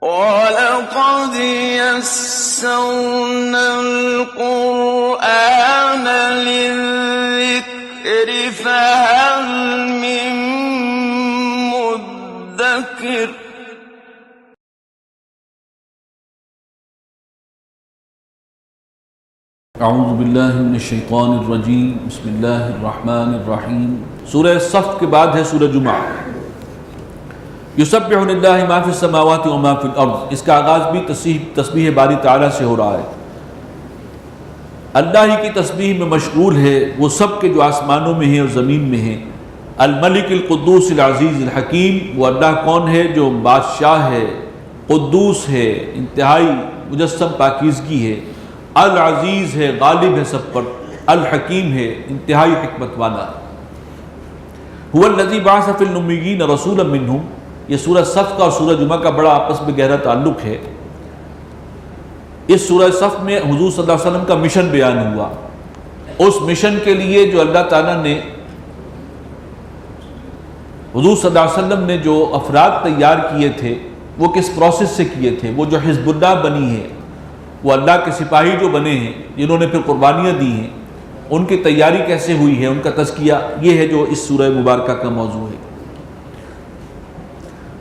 وَلَقَدْ يَسَّرْنَا الْقُرْآنَ لِلذِّكْرِ فَهَلْ مِن مُّدَّكِرٍ اعوذ باللہ من الشیطان الرجیم بسم اللہ الرحمن الرحیم سورہ صف کے بعد ہے سورہ جمعہ۔ یسبح للہ ما فی السماوات و ما فی الارض، اس کا آغاز بھی تسبیح باری تعالیٰ سے ہو رہا ہے۔ اللہ ہی کی تسبیح میں مشغول ہے وہ سب کے جو آسمانوں میں ہیں اور زمین میں ہیں۔ الملک القدوس العزیز الحکیم، وہ اللہ کون ہے جو بادشاہ ہے، قدوس ہے، انتہائی مجسم پاکیزگی ہے، العزیز ہے، غالب ہے سب پر، الحکیم ہے، انتہائی حکمت والا ہے۔ هو الذی بعث فی الامیین رسولا منہم، یہ سورہ صف کا اور سورہ جمعہ کا بڑا آپس میں گہرا تعلق ہے۔ اس سورہ صف میں حضور صلی اللہ علیہ وسلم کا مشن بیان ہوا۔ اس مشن کے لیے جو اللہ تعالیٰ نے حضور صلی اللہ علیہ وسلم نے جو افراد تیار کیے تھے وہ کس پروسیس سے کیے تھے، وہ جو حزب اللہ بنی ہے، وہ اللہ کے سپاہی جو بنے ہیں جنہوں نے پھر قربانیاں دی ہیں، ان کی تیاری کیسے ہوئی ہے، ان کا تزکیہ، یہ ہے جو اس سورہ مبارکہ کا موضوع ہے۔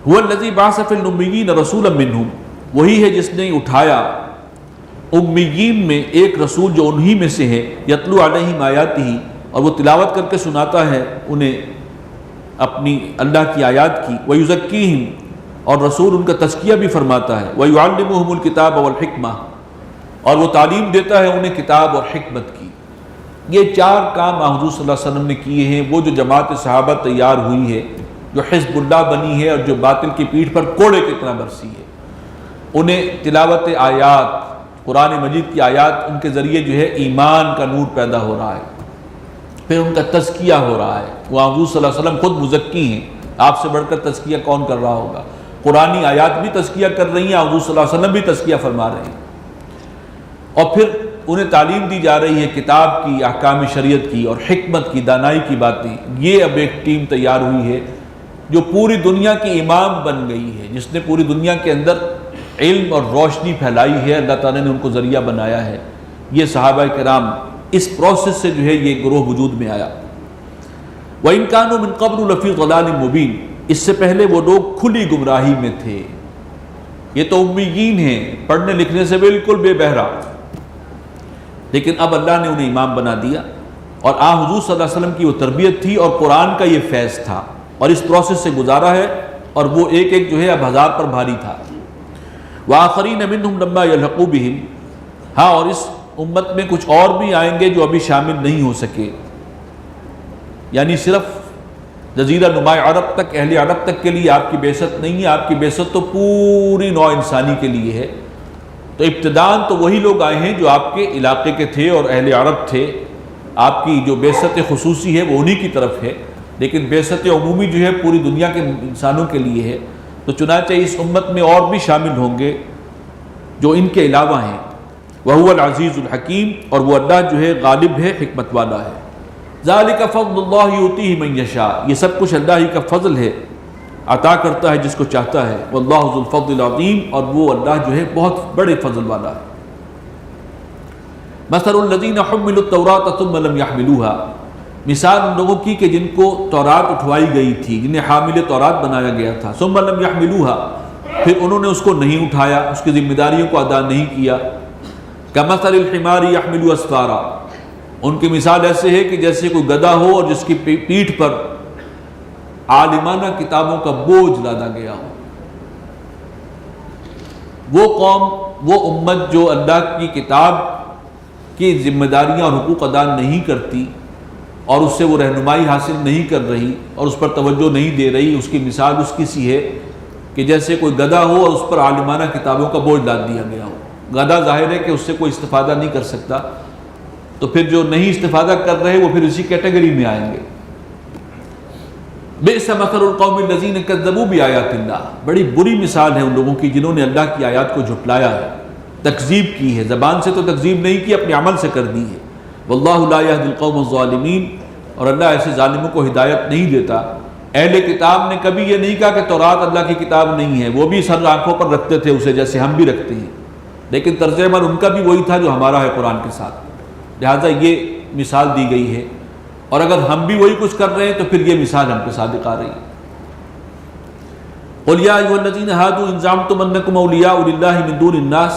هو الذی بعث فی الامیین رسولا منہم، وہی ہے جس نے اٹھایا امیین میں ایک رسول جو انہی میں سے ہے، یتلو علیہم آیاتہ، اور وہ تلاوت کر کے سناتا ہے انہیں اپنی اللہ کی آیات کی، ویزکیہم، اور رسول ان کا تزکیہ بھی فرماتا ہے، ویعلمہم الکتاب والحکمہ، اور وہ تعلیم دیتا ہے انہیں کتاب اور حکمت کی۔ یہ چار کام حضور صلی اللہ علیہ وسلم نے کیے ہیں۔ وہ جو جماعت صحابہ تیار ہوئی ہے، جو حزب اللہ بنی ہے اور جو باطل کی پیٹھ پر کوڑے کتنا برسی ہے، انہیں تلاوت آیات، قرآن مجید کی آیات، ان کے ذریعے جو ہے ایمان کا نور پیدا ہو رہا ہے، پھر ان کا تزکیہ ہو رہا ہے۔ وہ حضور صلی اللہ علیہ وسلم خود مزکی ہیں، آپ سے بڑھ کر تزکیہ کون کر رہا ہوگا؟ قرآنی آیات بھی تزکیہ کر رہی ہیں، حضور صلی اللہ علیہ وسلم بھی تزکیہ فرما رہے ہیں، اور پھر انہیں تعلیم دی جا رہی ہے کتاب کی، احکام شریعت کی اور حکمت کی، دانائی کی باتیں۔ یہ اب ایک ٹیم تیار ہوئی ہے جو پوری دنیا کی امام بن گئی ہے، جس نے پوری دنیا کے اندر علم اور روشنی پھیلائی ہے۔ اللہ تعالیٰ نے ان کو ذریعہ بنایا ہے۔ یہ صحابہ کرام، اس پروسیس سے جو ہے یہ گروہ وجود میں آیا۔ وَإِن كَانُوا مِن قَبْلُ لَفِي ضَلَالٍ مُبِينٍ، اس سے پہلے وہ لوگ کھلی گمراہی میں تھے۔ یہ تو امیین ہیں، پڑھنے لکھنے سے بالکل بے بہرا، لیکن اب اللہ نے انہیں امام بنا دیا، اور حضور صلی اللہ علیہ وسلم کی وہ تربیت تھی اور قرآن کا یہ فیض تھا، اور اس پروسیس سے گزارا ہے، اور وہ ایک ایک جو ہے اب ہزار پر بھاری تھا۔ وَآخَرِينَ مِنْهُمْ لَمَّا يَلْحَقُوا بِهِمْ، ہاں، اور اس امت میں کچھ اور بھی آئیں گے جو ابھی شامل نہیں ہو سکے، یعنی صرف جزیرہ نما عرب تک، اہل عرب تک کے لیے آپ کی بعثت نہیں ہے، آپ کی بعثت تو پوری نوع انسانی کے لیے ہے۔ تو ابتداءً تو وہی لوگ آئے ہیں جو آپ کے علاقے کے تھے اور اہل عرب تھے، آپ کی جو بعثت خصوصی ہے وہ انہی کی طرف ہے، لیکن بعثت عمومی جو ہے پوری دنیا کے انسانوں کے لیے ہے۔ تو چنانچہ اس امت میں اور بھی شامل ہوں گے جو ان کے علاوہ ہیں۔ وَهُوَ الْعَزِيزُ الْحَكِيمُ، اور وہ اللہ جو ہے غالب ہے، حکمت والا ہے۔ ذَلِكَ فَضْلُ اللَّهِ يُؤْتِيهِ مَن يَشَاءُ، یہ سب کچھ اللہ ہی کا فضل ہے، عطا کرتا ہے جس کو چاہتا ہے۔ وَاللَّهُ ذُو الْفَضْلِ الْعَظِيمِ، اور وہ اللہ جو ہے بہت بڑے فضل والا ہے۔ مَثَلُ الَّذِينَ حُمِّلُوا التَّوْرَاةَ ثُمَّ لَمْ يَحْمِلُوهَا، مثال ان لوگوں کی کہ جن کو تورات اٹھوائی گئی تھی، جنہیں حامل تورات بنایا گیا تھا، ثُمَّ لَمْ يَحْمِلُوهَا، پھر انہوں نے اس کو نہیں اٹھایا، اس کی ذمہ داریوں کو ادا نہیں کیا۔ كَمَثَلِ الْحِمَارِ يَحْمِلُ أَسْفَارًا، ان کی مثال ایسے ہے کہ جیسے کوئی گدھا ہو اور جس کی پیٹھ پر عالمانہ کتابوں کا بوجھ لادا گیا ہو۔ وہ قوم، وہ امت جو اللہ کی کتاب کی ذمہ داریاں اور حقوق ادا نہیں کرتی اور اس سے وہ رہنمائی حاصل نہیں کر رہی اور اس پر توجہ نہیں دے رہی، اس کی مثال اس کی سی ہے کہ جیسے کوئی گدھا ہو اور اس پر عالمانہ کتابوں کا بوجھ لاد دیا گیا ہو۔ گدھا ظاہر ہے کہ اس سے کوئی استفادہ نہیں کر سکتا، تو پھر جو نہیں استفادہ کر رہے وہ پھر اسی کیٹیگری میں آئیں گے۔ بئس مثل القوم الذین کذبوا بآیات اللہ، بڑی بری مثال ہے ان لوگوں کی جنہوں نے اللہ کی آیات کو جھٹلایا ہے، تکذیب کی ہے، زبان سے تو تکذیب نہیں کی، اپنے عمل سے کر دی ہے۔ واللہ لا یہدی القوم الظالمین، اور اللہ ایسے ظالموں کو ہدایت نہیں دیتا۔ اہل کتاب نے کبھی یہ نہیں کہا کہ تورات اللہ کی کتاب نہیں ہے، وہ بھی سر آنکھوں پر رکھتے تھے اسے جیسے ہم بھی رکھتے ہیں، لیکن طرز عمل ان کا بھی وہی تھا جو ہمارا ہے قرآن کے ساتھ، لہٰذا یہ مثال دی گئی ہے، اور اگر ہم بھی وہی کچھ کر رہے ہیں تو پھر یہ مثال ہم کے صادق آ رہی ہے۔ قُلْ يَا أَيُّهَا الَّذِينَ هَادُوا إِن زَعَمْتُمْ أَنَّكُمْ أَوْلِيَاءُ لِلَّهِ مِن دُونِ النَّاسِ،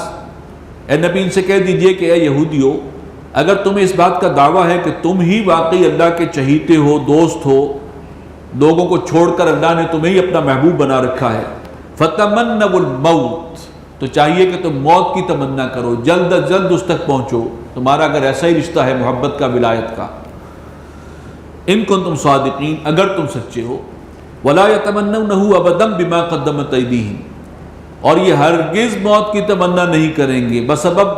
اے نبی ان سے کہہ دیجئے کہ اے یہودیو، اگر تمہیں اس بات کا دعویٰ ہے کہ تم ہی واقعی اللہ کے چہیتے ہو، دوست ہو، لوگوں کو چھوڑ کر اللہ نے تمہیں ہی اپنا محبوب بنا رکھا ہے، فَتَمَنَّوُا الْمَوْتَ، تو چاہیے کہ تم موت کی تمنا کرو، جلد از جلد اس تک پہنچو، تمہارا اگر ایسا ہی رشتہ ہے محبت کا، ولایت کا، ان کنتم صادقین، اگر تم سچے ہو، وَلَا يَتَمَنَّوْنَهُ أَبَدًا بِمَا قَدَّمَتْ أَيْدِيهِمْ، اور یہ ہرگز موت کی تمنا نہیں کریں گے بسبب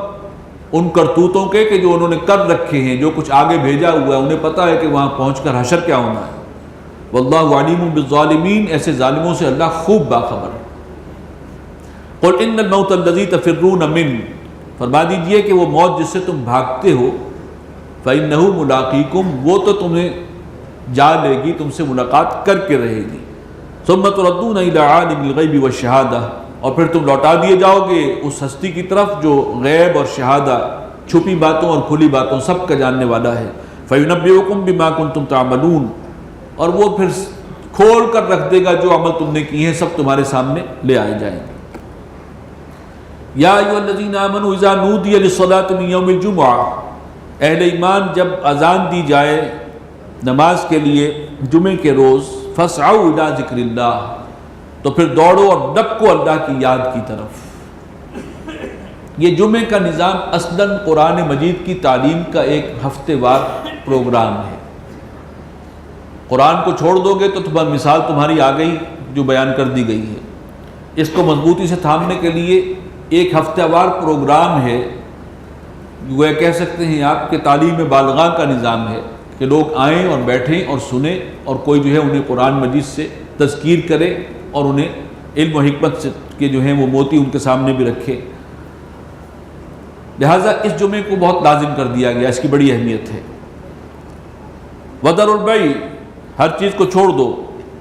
ان کرتوتوں کے کہ جو انہوں نے کر رکھے ہیں، جو کچھ آگے بھیجا ہوا ہے، انہیں پتہ ہے کہ وہاں پہنچ کر حشر کیا ہونا ہے۔ وَاللَّهُ عَلِيمٌ بِالظَّالِمِينَ، ایسے ظالموں سے اللہ خوب باخبر ہے۔ قُلْ إِنَّ الْمَوْتَ الَّذِي تَفِرُّونَ مِنْهُ، فرما دیجئے کہ وہ موت جس سے تم بھاگتے ہو، فَإِنَّهُ مُلَاقِيكُمْ، وہ تو تمہیں جا لے گی، تم سے ملاقات کر کے رہے گی، ثُمَّ تُرَدُّونَ إِلَىٰ عَالِمِ الْغَيْبِ وَالشَّهَادَةِ، اور پھر تم لوٹا دیے جاؤ گے اس ہستی کی طرف جو غیب اور شہادہ، چھپی باتوں اور کھلی باتوں سب کا جاننے والا ہے، فَيُنَبِّئُكُم بِمَا كُنتُمْ تَعْمَلُونَ، اور وہ پھر کھول کر رکھ دے گا جو عمل تم نے کیے ہیں، سب تمہارے سامنے لے آئے جائیں گے۔ یا ایھا الذین آمنوا اذا نودی للصلاۃ من یوم الجمعہ، اہل ایمان جب اذان دی جائے نماز کے لیے جمعے کے روز، فاسعوا الی ذکر اللہ، تو پھر دوڑو اور ڈپکو اللہ کی یاد کی طرف۔ یہ جمعے کا نظام اصلاً قرآن مجید کی تعلیم کا ایک ہفتے وار پروگرام ہے۔ قرآن کو چھوڑ دو گے تو مثال تمہاری آ گئی جو بیان کر دی گئی ہے۔ اس کو مضبوطی سے تھامنے کے لیے ایک ہفتہ وار پروگرام ہے، وہ کہہ سکتے ہیں آپ کے تعلیم بالغاں کا نظام ہے کہ لوگ آئیں اور بیٹھیں اور سنیں، اور کوئی جو ہے انہیں قرآن مجید سے تذکیر کرے اور انہیں علم و حکمت سے کے جو ہیں وہ موتی ان کے سامنے بھی رکھے۔ لہٰذا اس جمعے کو بہت لازم کر دیا گیا، اس کی بڑی اہمیت ہے۔ وَذَرُوا الْبَيْعَ، ہر چیز کو چھوڑ دو،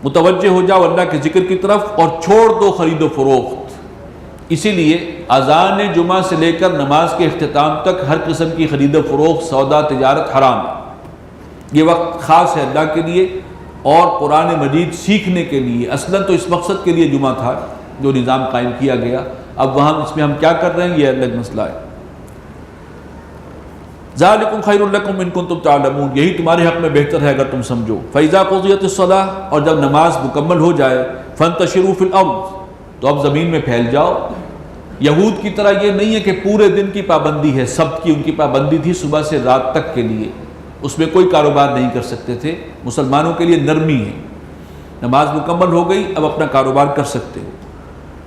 متوجہ ہو جاؤ اللہ کے ذکر کی طرف، اور چھوڑ دو خرید و فروخت۔ اسی لیے اذان جمعہ سے لے کر نماز کے اختتام تک ہر قسم کی خرید و فروخت، سودا، تجارت حرام ہے۔ یہ وقت خاص ہے اللہ کے لیے اور قرآن مجید سیکھنے کے لیے۔ اصلاً تو اس مقصد کے لیے جمعہ تھا جو نظام قائم کیا گیا، اب وہاں اس میں ہم کیا کر رہے ہیں یہ الگ مسئلہ ہے۔ ذالکم خیر لکم ان کنتم تعلمون، یہی تمہارے حق میں بہتر ہے اگر تم سمجھو۔ فاذا قضیت الصلاۃ، اور جب نماز مکمل ہو جائے، فانتشروا فی الارض، تو اب زمین میں پھیل جاؤ۔ یہود کی طرح یہ نہیں ہے کہ پورے دن کی پابندی ہے، سبت کی ان کی پابندی تھی صبح سے رات تک کے لیے، اس میں کوئی کاروبار نہیں کر سکتے تھے۔ مسلمانوں کے لیے نرمی ہے، نماز مکمل ہو گئی اب اپنا کاروبار کر سکتے ہو۔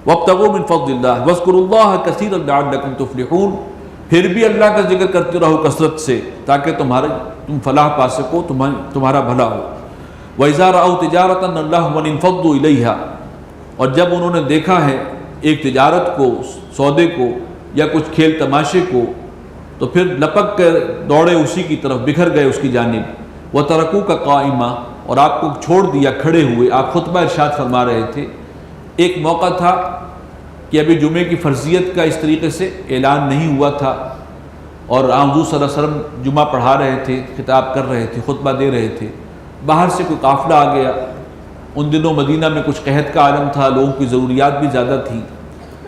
وابتغوا من فضل اللہ واذکروا اللہ کثیرا لعلکم تفلحون، پھر بھی اللہ کا ذکر کرتے رہو کثرت سے تاکہ تم فلاح پا سکو، تمہارا بھلا ہو۔ وَإِذَا رَأَوْا تِجَارَةً اللَّهُمَّ انفضوا إِلَيْهَا، اور جب انہوں نے دیکھا ہے ایک تجارت کو، سودے کو یا کچھ کھیل تماشے کو، تو پھر لپک کر دوڑے اسی کی طرف، بکھر گئے اس کی جانب۔ وَتَرَكُوكَ قَائِمًا، اور آپ کو چھوڑ دیا کھڑے ہوئے۔ آپ خطبہ ارشاد فرما رہے تھے، ایک موقع تھا کہ ابھی جمعے کی فرضیت کا اس طریقے سے اعلان نہیں ہوا تھا، اور حضور صلی اللہ علیہ وسلم جمعہ پڑھا رہے تھے، خطاب کر رہے تھے، خطبہ دے رہے تھے۔ باہر سے کوئی قافلہ آ گیا، ان دنوں مدینہ میں کچھ قحط کا عالم تھا، لوگوں کی ضروریات بھی زیادہ تھیں۔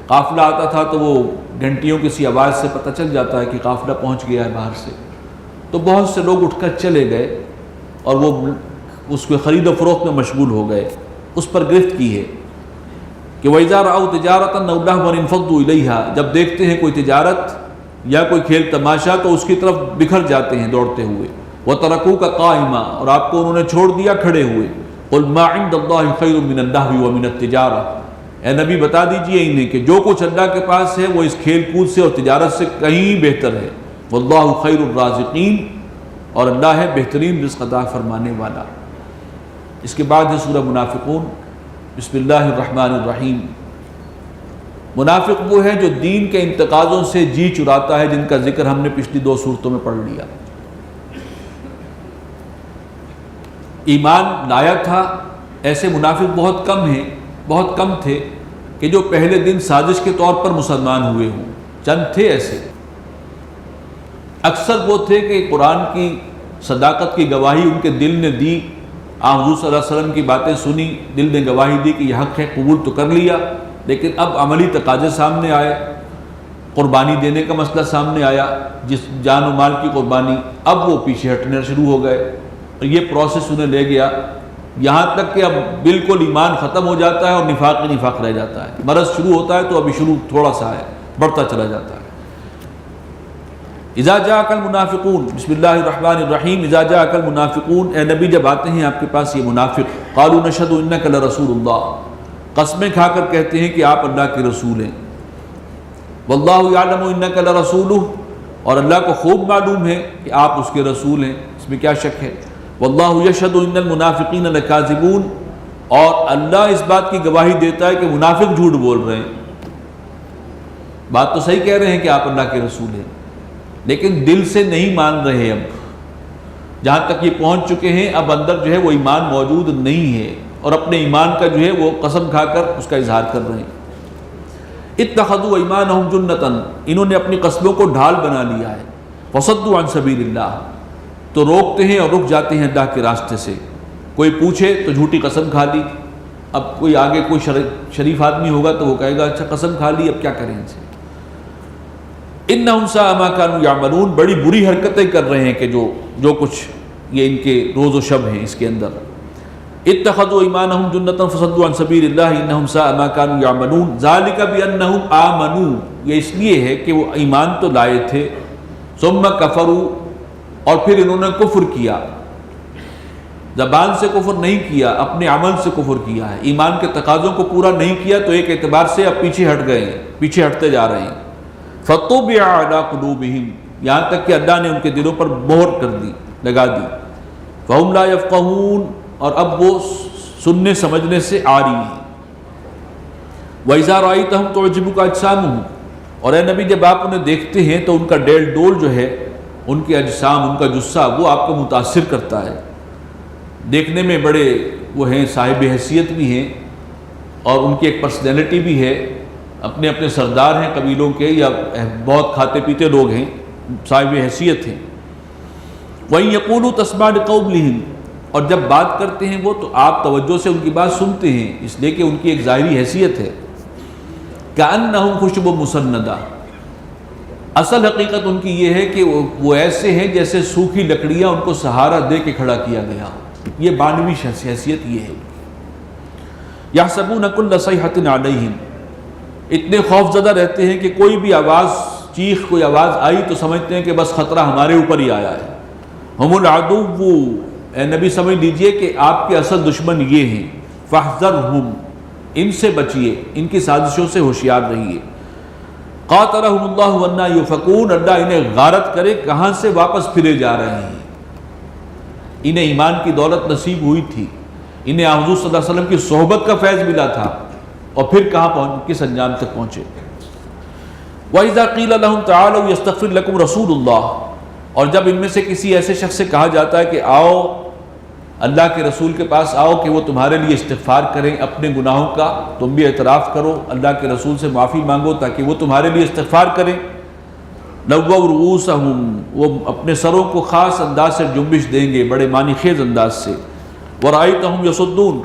قافلہ آتا تھا تو وہ گھنٹیوں کی سی آواز سے پتہ چل جاتا ہے کہ قافلہ پہنچ گیا ہے باہر سے، تو بہت سے لوگ اٹھ کر چلے گئے اور وہ اس کو خرید و فروخت میں مشغول ہو گئے۔ اس پر گرفت کی ہے کہ وَإِذَا رَأَوْا تِجَارَةً أَوْ لَهْوًا انفضوا إِلَيْهَا، جب دیکھتے ہیں کوئی تجارت یا کوئی کھیل تماشا تو اس کی طرف بکھر جاتے ہیں دوڑتے ہوئے۔ وَتَرَكُوكَ قَائِمًا، اور آپ کو انہوں نے چھوڑ دیا کھڑے ہوئے۔ قُلْ مَا عِندَ اللَّهِ خَيْرٌ مِّنَ اللَّهْوِ وَمِنَ التِّجَارَةِ، اے نبی بتا دیجئے انہیں کہ جو کچھ اللہ کے پاس ہے وہ اس کھیل کود سے اور تجارت سے کہیں بہتر ہے۔ وَاللَّهُ خَيْرُ الرَّازِقِينَ، اور اللہ ہے بہترین رزق عطا فرمانے والا۔ اس کے بعد ہے سورہ منافقون۔ بسم اللہ الرحمن الرحیم۔ منافق وہ ہے جو دین کے انتقاضوں سے جی چراتا ہے، جن کا ذکر ہم نے پچھلی 2 صورتوں میں پڑھ لیا۔ ایمان لایا تھا ایسے منافق بہت کم ہیں، بہت کم تھے کہ جو پہلے دن سازش کے طور پر مسلمان ہوئے ہوں، چند تھے ایسے۔ اکثر وہ تھے کہ قرآن کی صداقت کی گواہی ان کے دل نے دی، آپ حضور صلی اللہ علیہ وسلم کی باتیں سنی، دل نے گواہی دی کہ یہ حق ہے، قبول تو کر لیا، لیکن اب عملی تقاضے سامنے آئے، قربانی دینے کا مسئلہ سامنے آیا، جس جان و مال کی قربانی، اب وہ پیچھے ہٹنے شروع ہو گئے، اور یہ پروسیس انہیں لے گیا یہاں تک کہ اب بالکل ایمان ختم ہو جاتا ہے اور نفاق ہی نفاق رہ جاتا ہے۔ مرض شروع ہوتا ہے تو ابھی شروع تھوڑا سا ہے، بڑھتا چلا جاتا ہے۔ اذا جاءک المنافقون، بسم اللہ الرحمن الرحیم، اذا جاءک المنافقون، اے نبی جب آتے ہیں آپ کے پاس یہ منافق، قالوا نشہد انک لرسول اللہ، قسمیں کھا کر کہتے ہیں کہ آپ اللہ کے رسول ہیں، واللہ یعلم انک لرسولہ، اور اللہ کو خوب معلوم ہے کہ آپ اس کے رسول ہیں، اس میں کیا شک ہے، واللہ یشہد ان المنافقین لکاذبون، اور اللہ اس بات کی گواہی دیتا ہے کہ منافق جھوٹ بول رہے ہیں، بات تو صحیح کہہ رہے ہیں کہ آپ اللہ کے رسول ہیں، لیکن دل سے نہیں مان رہے، اب جہاں تک یہ پہنچ چکے ہیں اب اندر جو ہے وہ ایمان موجود نہیں ہے، اور اپنے ایمان کا جو ہے وہ قسم کھا کر اس کا اظہار کر رہے ہیں۔ اتخذوا ایمانہم جنۃ، انہوں نے اپنی قسموں کو ڈھال بنا لیا ہے، فصدوا عن سبیل اللہ، تو روکتے ہیں اور رک جاتے ہیں اللہ کے راستے سے، کوئی پوچھے تو جھوٹی قسم کھا لی، اب کوئی آگے کوئی شریف آدمی ہوگا تو وہ کہے گا اچھا قسم کھا لی، اب کیا کریں ان سے۔ انہم ساء ما كانوا يعملون، بڑی بری حرکتیں کر رہے ہیں کہ جو کچھ یہ ان کے روز و شب ہیں اس کے اندر۔ اتخذوا ایمانہم جنۃ فصدوا عن سبیل اللہ انہم ساء ما كانوا يعملون ذلک بانہم آمنوا، یہ اس لیے ہے کہ وہ ایمان تو لائے تھے، ثم کفروا، اور پھر انہوں نے کفر کیا، زبان سے کفر نہیں کیا، اپنے عمل سے کفر کیا ہے، ایمان کے تقاضوں کو پورا نہیں کیا تو ایک اعتبار سے اب پیچھے ہٹ گئے ہیں، پیچھے ہٹتے جا رہے ہیں۔ فَطُبِعَ عَلَىٰ قُلُوبِهِمْ، یہاں تک کہ اللہ نے ان کے دلوں پر مہر کر دی، لگا دی، فَهُمْ لَا يَفْقَهُونَ، اور اب وہ سننے سمجھنے سے عاری ہیں۔ وَإِذَا رَأَيْتَهُمْ تُعْجِبُكَ أَجْسَامُهُمْ، اور اے نبی جب آپ انہیں دیکھتے ہیں تو ان کا ڈیل ڈول جو ہے، ان کے اجسام، ان کا جسہ، وہ آپ کو متاثر کرتا ہے، دیکھنے میں بڑے وہ ہیں، صاحب حیثیت بھی ہیں، اور ان کی ایک پرسنالٹی بھی ہے، اپنے اپنے سردار ہیں قبیلوں کے، یا بہت کھاتے پیتے لوگ ہیں، صاحب حیثیت ہیں۔ وَإِن يَقُولُوا تَسْمَعْ لِقَوْلِهِمْ، اور جب بات کرتے ہیں وہ تو آپ توجہ سے ان کی بات سنتے ہیں، اس لیے کہ ان کی ایک ظاہری حیثیت ہے۔ كَأَنَّهُمْ خُشُبٌ مُّسَنَّدَةٌ، اصل حقیقت ان کی یہ ہے کہ وہ ایسے ہیں جیسے سوکھی لکڑیاں ان کو سہارا دے کے کھڑا کیا گیا، یہ معنوی حیثیت یہ ہے۔ يَحْسَبُونَ كُلَّ صَيْحَةٍ عَلَيْهِمْ، اتنے خوف زدہ رہتے ہیں کہ کوئی بھی آواز، چیخ، کوئی آواز آئی تو سمجھتے ہیں کہ بس خطرہ ہمارے اوپر ہی آیا ہے۔ ہم العدو، اے نبی سمجھ لیجئے کہ آپ کے اصل دشمن یہ ہیں، فاحذرہم، ان سے بچیے، ان کی سازشوں سے ہوشیار رہیے۔ قاتلہم اللہ انا یؤفکون، اللہ انہیں غارت کرے کہاں سے واپس پھرے جا رہے ہیں۔ انہیں ایمان کی دولت نصیب ہوئی تھی، انہیں حضور صلی اللہ علیہ وسلم کی صحبت کا فیض ملا تھا، اور پھر کہاں کس انجام تک پہنچے۔ وَإِذَا قِيلَ لَهُمْ تَعَالَوْا يَسْتَغْفِرْ لَكُمْ رَسُولُ اللَّهِ، اور جب ان میں سے کسی ایسے شخص سے کہا جاتا ہے کہ آؤ اللہ کے رسول کے پاس آؤ کہ وہ تمہارے لیے استغفار کریں اپنے گناہوں کا، تم بھی اعتراف کرو، اللہ کے رسول سے معافی مانگو تاکہ وہ تمہارے لیے استغفار کریں، لَوَّوْا رُؤُوسَهُمْ، وہ اپنے سروں کو خاص انداز سے جنبش دیں گے، بڑے معنی خیز انداز سے، وَرَأَيْتَهُمْ يَصُدُّونَ،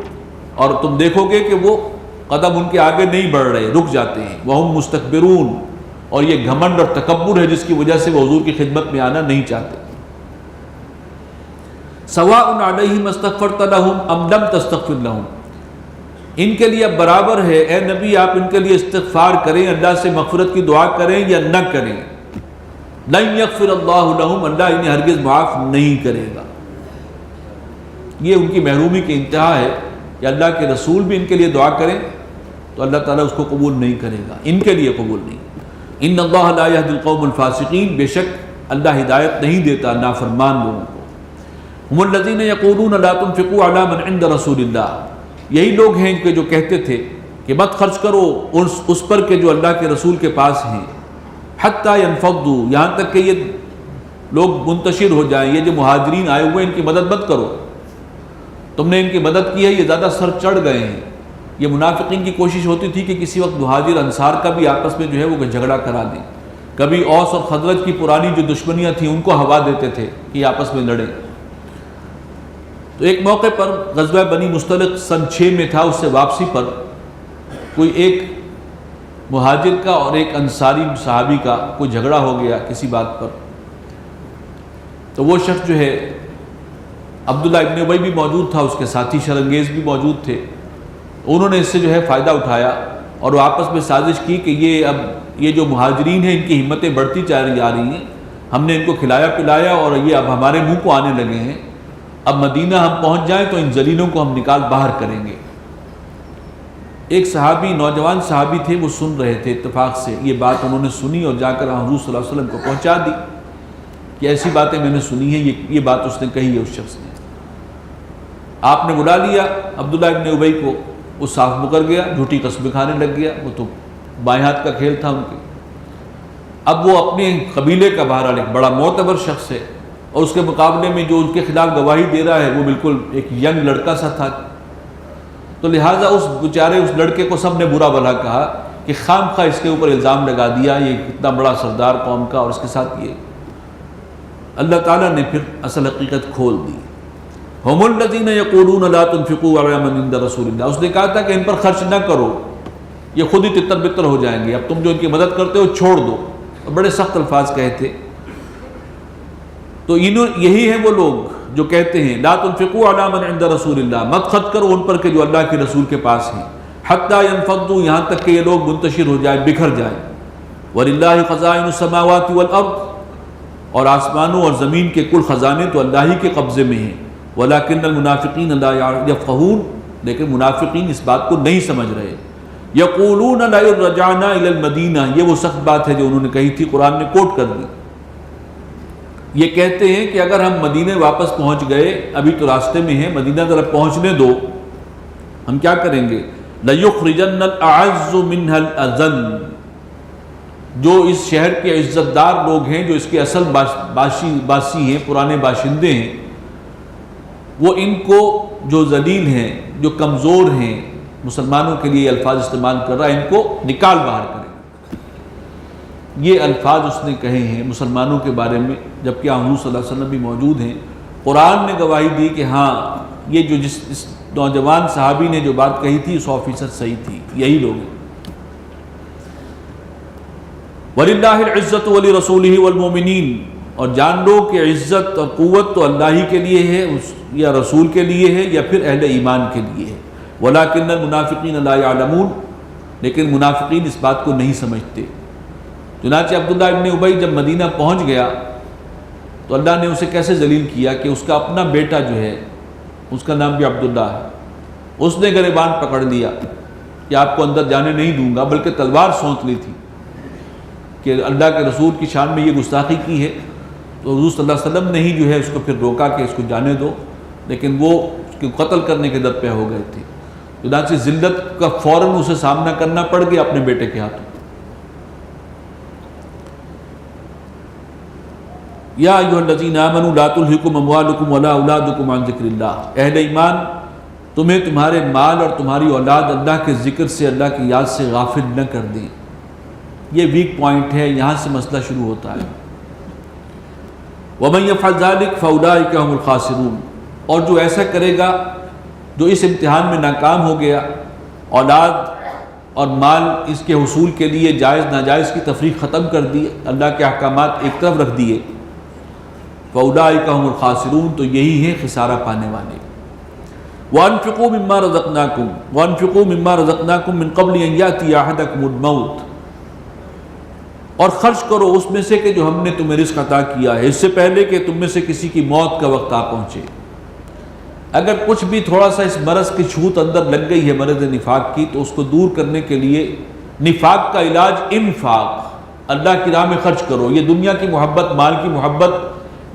اور تم دیکھو گے کہ وہ قدم ان کے آگے نہیں بڑھ رہے، رک جاتے ہیں، وَهُمْ مُسْتَكْبِرُونَ، اور یہ گھمنڈ اور تکبر ہے جس کی وجہ سے وہ حضور کی خدمت میں آنا نہیں چاہتے۔ سواء علیہم استغفرت لہم ام لم تستغفر لہم، ان کے لیے اب برابر ہے اے نبی آپ ان کے لیے استغفار کریں، اللہ سے مغفرت کی دعا کریں یا نہ کریں، لن یغفر اللہ لہم، اللہ انہیں ہرگز معاف نہیں کرے گا۔ یہ ان کی محرومی کی انتہا ہے کہ اللہ کے رسول بھی ان کے لیے دعا کریں تو اللہ تعالیٰ اس کو قبول نہیں کرے گا، ان کے لیے قبول نہیں۔ ان اللہ لا یہدی القوم الفاسقین، بے شک اللہ ہدایت نہیں دیتا نافرمان لوگوں کو۔ ہم الذین یقولون لا تنفقوا علی من عند رسول اللہ، یہی لوگ ہیں کہ جو کہتے تھے کہ مت خرچ کرو اس پر کہ جو اللہ کے رسول کے پاس ہیں، حتی ینفضوا، یہاں تک کہ یہ لوگ منتشر ہو جائیں، یہ جو مہاجرین آئے ہوئے ان کی مدد مت کرو، تم نے ان کی مدد کی ہے، یہ زیادہ سر چڑھ گئے ہیں۔ یہ منافقین کی کوشش ہوتی تھی کہ کسی وقت مہاجر انصار کا بھی آپس میں جو ہے وہ جھگڑا کرا دیں، کبھی اوس اور خزرج کی پرانی جو دشمنیاں تھیں ان کو ہوا دیتے تھے کہ یہ آپس میں لڑیں۔ تو ایک موقع پر غزوہ بنی مستلق سن 6 میں تھا، اس سے واپسی پر کوئی ایک مہاجر کا اور ایک انصاری صحابی کا کوئی جھگڑا ہو گیا کسی بات پر۔ تو وہ شخص جو ہے عبداللہ ابن ابی بھی موجود تھا، اس کے ساتھی شرنگیز بھی موجود تھے، انہوں نے اس سے جو ہے فائدہ اٹھایا اور وہ آپس میں سازش کی کہ یہ جو مہاجرین ہیں ان کی ہمتیں بڑھتی جا رہی ہیں، ہم نے ان کو کھلایا پلایا اور یہ اب ہمارے منہ کو آنے لگے ہیں، اب مدینہ ہم پہنچ جائیں تو ان ذلیلوں کو ہم نکال باہر کریں گے۔ ایک صحابی، نوجوان صحابی تھے، وہ سن رہے تھے، اتفاق سے یہ بات انہوں نے سنی اور جا کر حضور صلی اللہ علیہ وسلم کو پہنچا دی کہ ایسی باتیں میں نے سنی ہیں، یہ بات اس نے کہی ہے اس شخص نے۔ آپ نے بلا لیا عبداللہ ابن ابی کو، وہ صاف مکر گیا، جھوٹی قسمیں کھانے لگ گیا، وہ تو بائیں ہاتھ کا کھیل تھا ان کے۔ اب وہ اپنے قبیلے کا بہرحال ایک بڑا معتبر شخص ہے اور اس کے مقابلے میں جو ان کے خلاف گواہی دے رہا ہے وہ بالکل ایک ینگ لڑکا سا تھا، تو لہٰذا اس بیچارے اس لڑکے کو سب نے برا بھلا کہا کہ خام خواہ اس کے اوپر الزام لگا دیا، یہ اتنا بڑا سردار قوم کا اور اس کے ساتھ یہ۔ اللہ تعالیٰ نے پھر اصل حقیقت کھول دی، ہم الذین یقولون لا تنفقوا علی من عند رسول اللہ۔ اس نے کہا تھا کہ ان پر خرچ نہ کرو، یہ خود ہی تتر بتر ہو جائیں گے، اب تم جو ان کی مدد کرتے ہو چھوڑ دو، اور بڑے سخت الفاظ کہے تھے۔ تو یہی ہیں وہ لوگ جو کہتے ہیں لا تنفقوا علی من عند رسول اللہ، مت خرچ کرو ان پر کہ جو اللہ کے رسول کے پاس ہیں، حتی ینفضوا، یہاں تک کہ یہ لوگ منتشر ہو جائیں، بکھر جائیں۔ وللہ خزائن السماوات والارض، اور آسمانوں اور زمین کے کل خزانے تو اللہ ہی کے قبضے میں ہیں۔ ولکن المنافقین لا یفقہون، لیکن منافقین اس بات کو نہیں سمجھ رہے۔ یقولون لئن رجعنا الی المدینہ، یہ وہ سخت بات ہے جو انہوں نے کہی تھی، قرآن نے کوٹ کر دی۔ یہ کہتے ہیں کہ اگر ہم مدینے واپس پہنچ گئے، ابھی تو راستے میں ہیں، مدینہ ذرا پہنچنے دو، ہم کیا کریں گے؟ لَيُخْرِجَنَّ الْأَعَزُّ مِنْهَا الْأَذَلُّ، جو اس شہر کے عزت دار لوگ ہیں، جو اس کے اصل باسی ہیں، پرانے باشندے ہیں، وہ ان کو جو ذلیل ہیں، جو کمزور ہیں، مسلمانوں کے لیے الفاظ استعمال کر رہا ہے، ان کو نکال باہر کریں۔ یہ الفاظ اس نے کہے ہیں مسلمانوں کے بارے میں، جبکہ حضور صلی اللہ علیہ وسلم بھی موجود ہیں۔ قرآن نے گواہی دی کہ ہاں یہ جو اس نوجوان صحابی نے جو بات کہی تھی 100% صحیح تھی، یہی لوگ ہیں۔ وَلِلَّهِ الْعِزَّةُ وَلِرَسُولِهِ وَالْمُؤْمِنِينَ، اور جان لو کہ عزت اور قوت تو اللہ ہی کے لیے ہے، یا رسول کے لیے ہے، یا پھر اہل ایمان کے لیے ہے۔ وَلَكِنَّ الْمُنَافِقِينَ لَا يَعْلَمُونَ، لیکن منافقین اس بات کو نہیں سمجھتے۔ چنانچہ عبداللہ ابن ابی جب مدینہ پہنچ گیا تو اللہ نے اسے کیسے ذلیل کیا کہ اس کا اپنا بیٹا جو ہے، اس کا نام بھی عبداللہ ہے، اس نے گریبان پکڑ لیا کہ آپ کو اندر جانے نہیں دوں گا، بلکہ تلوار سونت لی تھی کہ اللہ کے رسول کی شان میں یہ گستاخی کی ہے۔ تو حضور صلی اللہ علیہ وسلم نے ہی جو ہے اس کو پھر روکا کہ اس کو جانے دو، لیکن وہ اس کو قتل کرنے کے در پہ ہو گئے تھے۔ چنانچہ ذلت کا فوراً اسے سامنا کرنا پڑ گیا اپنے بیٹے کے ہاتھوں۔ یا ایھا الذین آمنوا لا تلھکم اموالکم ولا اولادکم عن ذکر اللہ، اہل ایمان تمہیں تمہارے مال اور تمہاری اولاد اللہ کے ذکر سے، اللہ کی یاد سے غافل نہ کر دیں۔ یہ ویک پوائنٹ ہے، یہاں سے مسئلہ شروع ہوتا ہے۔ وَمَن يَفْعَلْ ذَلِكَ فَأُولَٰئِكَ هُمُ الْخَاسِرُونَ، اور جو ایسا کرے گا، جو اس امتحان میں ناکام ہو گیا، اولاد اور مال اس کے حصول کے لیے جائز ناجائز کی تفریق ختم کر دی، اللہ کے احکامات ایک طرف رکھ دیے، فَأُولَٰئِكَ هُمُ الْخَاسِرُونَ، تو یہی ہیں خسارہ پانے والے۔ وَأَنفِقُوا مِمَّا رَزَقْنَاكُم مِّن قَبْلِ أَن يَأْتِيَ أَحَدَكُمُ الْمَوْتُ، اور خرچ کرو اس میں سے کہ جو ہم نے تمہیں رزق عطا کیا ہے، اس سے پہلے کہ تم میں سے کسی کی موت کا وقت آ پہنچے۔ اگر کچھ بھی تھوڑا سا اس مرض کی چھوت اندر لگ گئی ہے، مرض نفاق کی، تو اس کو دور کرنے کے لیے نفاق کا علاج انفاق، اللہ کی راہ میں خرچ کرو۔ یہ دنیا کی محبت، مال کی محبت،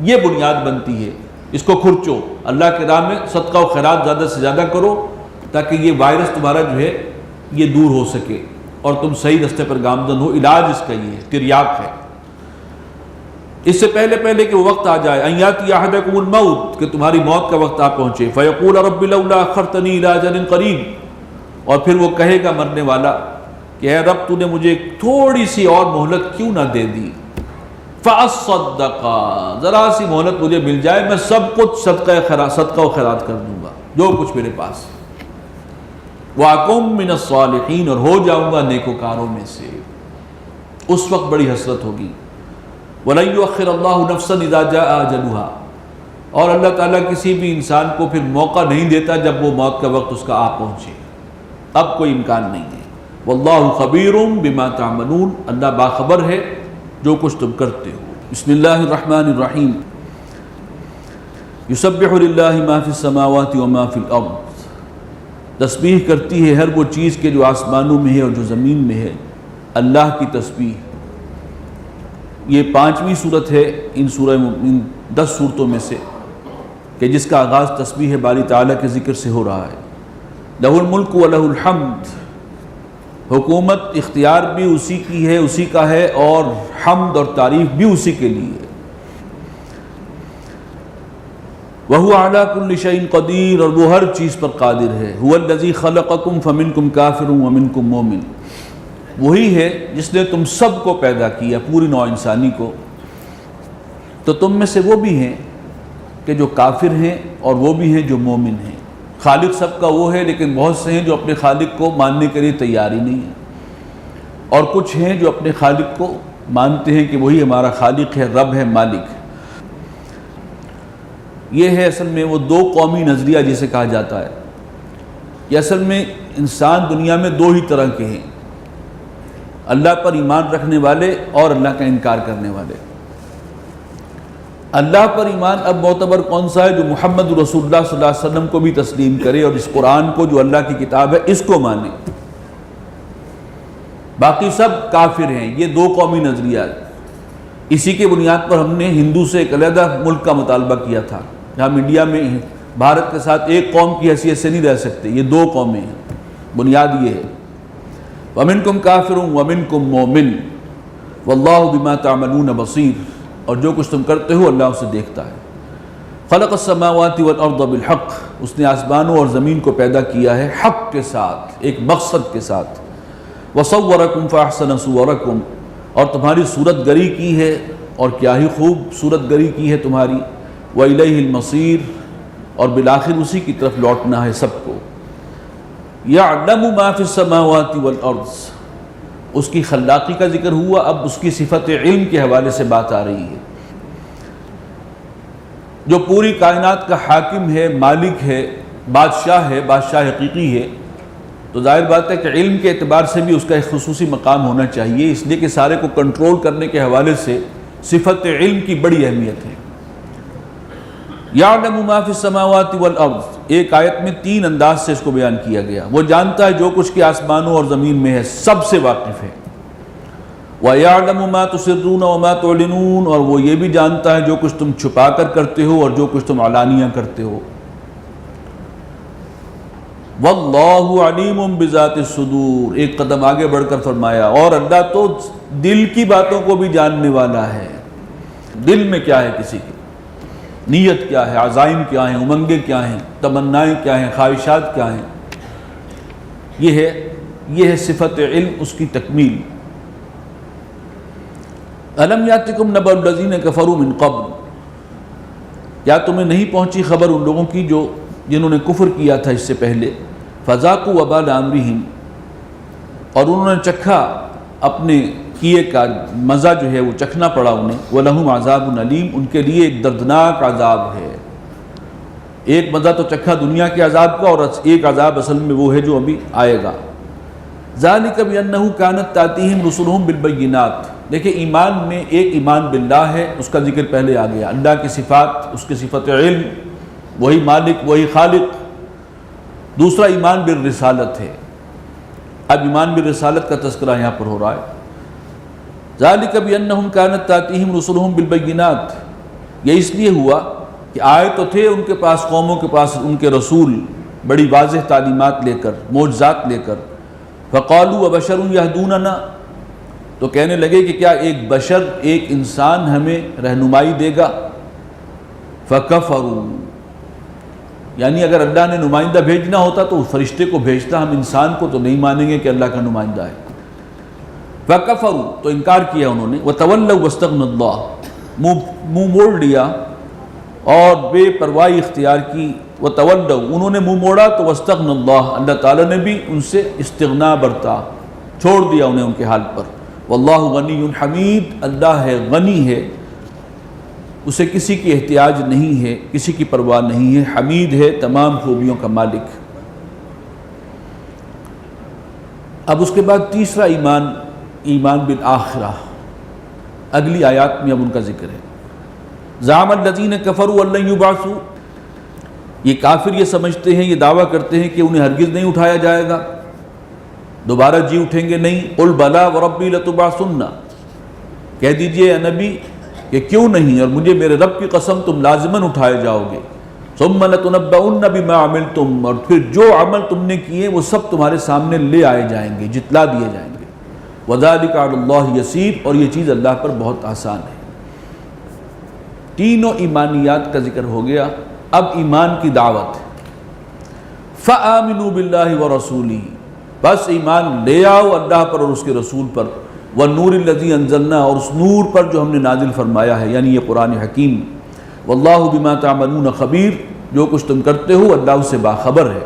یہ بنیاد بنتی ہے، اس کو کھرچو، اللہ کی راہ میں صدقہ و خیرات زیادہ سے زیادہ کرو، تاکہ یہ وائرس تمہارا جو ہے یہ دور ہو سکے اور تم صحیح رستے پر گامزن ہو۔ علاج اس کا یہ ہے، تریاق ہے۔ اس سے پہلے پہلے کہ وہ وقت آ جائے، ان یاتی احدکم الموت، کہ تمہاری موت کا وقت آ پہنچے، فیقول رب لولا اخرتنی الی اجل قریب، اور پھر وہ کہے گا مرنے والا کہ اے رب تو نے مجھے تھوڑی سی اور مہلت کیوں نہ دے دی، فاصدق، ذرا سی مہلت مجھے مل جائے، میں سب کچھ صدقہ و خیرات کر دوں گا جو کچھ میرے پاس، وَأَكُن مِّنَ الصَّالِحِينَ، اور ہو جاؤں گا نیکوکاروں میں سے۔ اس وقت بڑی حسرت ہوگی۔ وَلَن يُؤَخِّرَ اللَّهُ نَفْسًا إِذَا جَاءَ أَجَلُهَا، اور اللہ تعالیٰ کسی بھی انسان کو پھر موقع نہیں دیتا جب وہ موت کا وقت اس کا آ پہنچے، اب کوئی امکان نہیں ہے۔ وَاللَّهُ خَبِيرٌ بِمَا تَعْمَلُونَ، اللہ باخبر ہے جو کچھ تم کرتے ہو۔ بسم اللہ الرحمن الرحیم۔ يُسَبِّحُ لِلَّهِ مَا فِي السَّمَاوَاتِ وَمَا فِي الْأَرْضِ، تسبیح کرتی ہے ہر وہ چیز کے جو آسمانوں میں ہے اور جو زمین میں ہے، اللہ کی تسبیح۔ یہ 5ویں صورت ہے ان 10 صورتوں میں سے کہ جس کا آغاز تسبیح باری تعالیٰ کے ذکر سے ہو رہا ہے۔ لہ الملک و لہ الحمد، حکومت اختیار بھی اسی کی ہے، اسی کا ہے، اور حمد اور تعریف بھی اسی کے لیے ہے۔ وَهُوَ عَلَىٰ كُلِّ شَيْءٍ قَدِيرٌ، اور وہ ہر چیز پر قادر ہے۔ هُوَ الَّذِي خَلَقَكُمْ فَمِنْكُمْ كَافِرٌ وَمِنْكُمْ مُؤْمِنٌ، وہی ہے جس نے تم سب کو پیدا کیا، پوری نوع انسانی کو، تو تم میں سے وہ بھی ہیں کہ جو کافر ہیں اور وہ بھی ہیں جو مومن ہیں۔ خالق سب کا وہ ہے، لیکن بہت سے ہیں جو اپنے خالق کو ماننے کے لیے تیار ہی نہیں ہیں، اور کچھ ہیں جو اپنے خالق کو مانتے ہیں کہ وہی ہمارا خالق ہے، رب ہے، مالک ہے۔ یہ ہے اصل میں وہ 2 قومی نظریہ جسے کہا جاتا ہے۔ یہ اصل میں انسان دنیا میں 2 ہی طرح کے ہیں، اللہ پر ایمان رکھنے والے اور اللہ کا انکار کرنے والے۔ اللہ پر ایمان اب معتبر کون سا ہے؟ جو محمد رسول اللہ صلی اللہ علیہ وسلم کو بھی تسلیم کرے اور اس قرآن کو جو اللہ کی کتاب ہے اس کو مانے۔ باقی سب کافر ہیں۔ یہ 2 قومی نظریات، اسی کے بنیاد پر ہم نے ہندو سے ایک علیحدہ ملک کا مطالبہ کیا تھا۔ ہم انڈیا میں بھارت کے ساتھ ایک قوم کی حیثیت سے نہیں رہ سکتے، یہ 2 قومیں ہیں، بنیاد یہ ہے۔ وَمِنْكُمْ كَافِرٌ وَمِنْكُمْ مُؤْمِنٌ وَاللَّهُ بِمَا تَعْمَلُونَ بَصِيرٌ، اور جو کچھ تم کرتے ہو اللہ اسے دیکھتا ہے۔ خَلَقَ السَّمَاوَاتِ وَالْأَرْضَ بِالْحَقِّ، اس نے آسمانوں اور زمین کو پیدا کیا ہے حق کے ساتھ، ایک مقصد کے ساتھ۔ وَصَوَّرَكُمْ فَأَحْسَنَ صُوَرَكُمْ، اور تمہاری صورت گری کی ہے، اور کیا ہی خوب صورت گری کی ہے تمہاری۔ وَإِلَيْهِ الْمَصِيرُ، اور بالآخر اسی کی طرف لوٹنا ہے سب کو۔ يَعْلَمُ مَا فِي السَّمَاوَاتِ وَالْأَرْضِ، اس کی خلاقی کا ذکر ہوا، اب اس کی صفت علم کے حوالے سے بات آ رہی ہے۔ جو پوری کائنات کا حاکم ہے، مالک ہے، بادشاہ ہے، بادشاہ حقیقی ہے، تو ظاہر بات ہے کہ علم کے اعتبار سے بھی اس کا ایک خصوصی مقام ہونا چاہیے، اس لیے کہ سارے کو کنٹرول کرنے کے حوالے سے صفت علم کی بڑی اہمیت ہے۔ یعلم ما فی السماوات والارض، ایک آیت میں 3 انداز سے اس کو بیان کیا گیا۔ وہ جانتا ہے جو کچھ کے آسمانوں اور زمین میں ہے، سب سے واقف ہے۔ وَيَعْلَمُ مَا تُسِرُّونَ وَمَا تُعْلِنُونَ، اور وہ یہ بھی جانتا ہے جو کچھ تم چھپا کر کرتے ہو اور جو کچھ تم علانیہ کرتے ہو۔ وَاللَّهُ عَلِيمٌ بِذَاتِ الصُّدُورِ، ایک قدم آگے بڑھ کر فرمایا اور اللہ تو دل کی باتوں کو بھی جاننے والا ہے۔ دل میں کیا ہے کسی کی، نیت کیا ہے، عزائم کیا ہیں، امنگیں کیا ہیں، تمنائیں کیا ہیں، خواہشات کیا ہیں، یہ ہے صفت علم، اس کی تکمیل۔ أَلَمْ يَأْتِكُمْ نَبَأُ الَّذِينَ كَفَرُوا مِنْ قَبْلُ، کیا تمہیں نہیں پہنچی خبر ان لوگوں کی جنہوں نے کفر کیا تھا اس سے پہلے؟ فَذَاقُوا وَبَالَ أَمْرِهِمْ، اور انہوں نے چکھا اپنے کیے کا مزہ جو ہے وہ چکھنا پڑا انہیں۔ وَلَهُمْ عَذَابٌ أَلِيمٌ، ان کے لیے ایک دردناک عذاب ہے۔ ایک مزہ تو چکھا دنیا کے عذاب کا، اور ایک عذاب اصل میں وہ ہے جو ابھی آئے گا۔ ذَلِكَ بِأَنَّهُ كَانَتْ تَأْتِيهِمْ رُسُلُهُمْ بِالْبَيِّنَاتِ، دیکھیں ایمان میں ایک ایمان باللہ ہے، اس کا ذکر پہلے آ گیا، اللہ کی صفات، اس کی صفت علم، وہی مالک وہی خالق۔ دوسرا ایمان بالرسالت ہے، اب ایمان بالرسالت کا تذکرہ یہاں پر ہو رہا ہے۔ ذَلِكَ بِأَنَّهُمْ كَانَتْ تَأْتِيهِمْ رُسُلُهُمْ بِالْبَيِّنَاتِ، یہ اس لیے ہوا کہ آئے تو تھے ان کے پاس، قوموں کے پاس ان کے رسول بڑی واضح تعلیمات لے کر، معجزات لے کر۔ فَقَالُوا وَبَشَرٌ يَهْدُونَنَا، تو کہنے لگے کہ کیا ایک بشر، ایک انسان ہمیں رہنمائی دے گا؟ فَكَفَرُوا، یعنی اگر اللہ نے نمائندہ بھیجنا ہوتا تو فرشتے کو بھیجتا، ہم انسان کو تو نہیں مانیں گے کہ اللہ کا نمائندہ ہے۔ فَكَفَرُوا، تو انکار کیا انہوں نے، وَتَوَلَّوْا وَاسْتَغْنَى اللَّهُ، منہ موڑ لیا اور بے پرواہی اختیار کی۔ وَتَوَلَّوْا، انہوں نے منہ موڑا تو وَاسْتَغْنَى اللَّهُ، اللہ تعالیٰ نے بھی ان سے استغنا برتا، چھوڑ دیا انہیں ان کے حال پر۔ وَاللَّهُ غَنِيٌّ حَمِيدٌ، اللہ ہے غنی ہے، اسے کسی کی احتیاج نہیں ہے، کسی کی پرواہ نہیں ہے، حمید ہے، تمام خوبیوں کا مالک۔ اب اس کے بعد تیسرا ایمان، ایمان بالآخرہ، اگلی آیات میں اب ان کا ذکر ہے۔ زعم الذین کفروا ان لن یبعثوا، یہ کافر یہ سمجھتے ہیں، یہ دعویٰ کرتے ہیں کہ انہیں ہرگز نہیں اٹھایا جائے گا، دوبارہ جی اٹھیں گے نہیں۔ قل بلی وربی لتبعثن، کہہ دیجئے اے نبی کہ کیوں نہیں، اور مجھے میرے رب کی قسم تم لازماً اٹھائے جاؤ گے۔ ثم لتنبؤن بما عملتم، اور پھر جو عمل تم نے کیے وہ سب تمہارے سامنے لے آئے جائیں گے، جتلا دیے جائیں گے۔ وذلک علی اللہ یسیر، اور یہ چیز اللہ پر بہت آسان ہے۔ تینوں ایمانیات کا ذکر ہو گیا، اب ایمان کی دعوت۔ فآمنوا باللہ ورسولہ، بس ایمان لے آؤ اللہ پر اور اس کے رسول پر، والنور الذی انزلنا، اور اس نور پر جو ہم نے نازل فرمایا ہے، یعنی یہ قرآن حکیم۔ واللہ بما تعملون خبیر، جو کچھ تم کرتے ہو اللہ اس سے باخبر ہے۔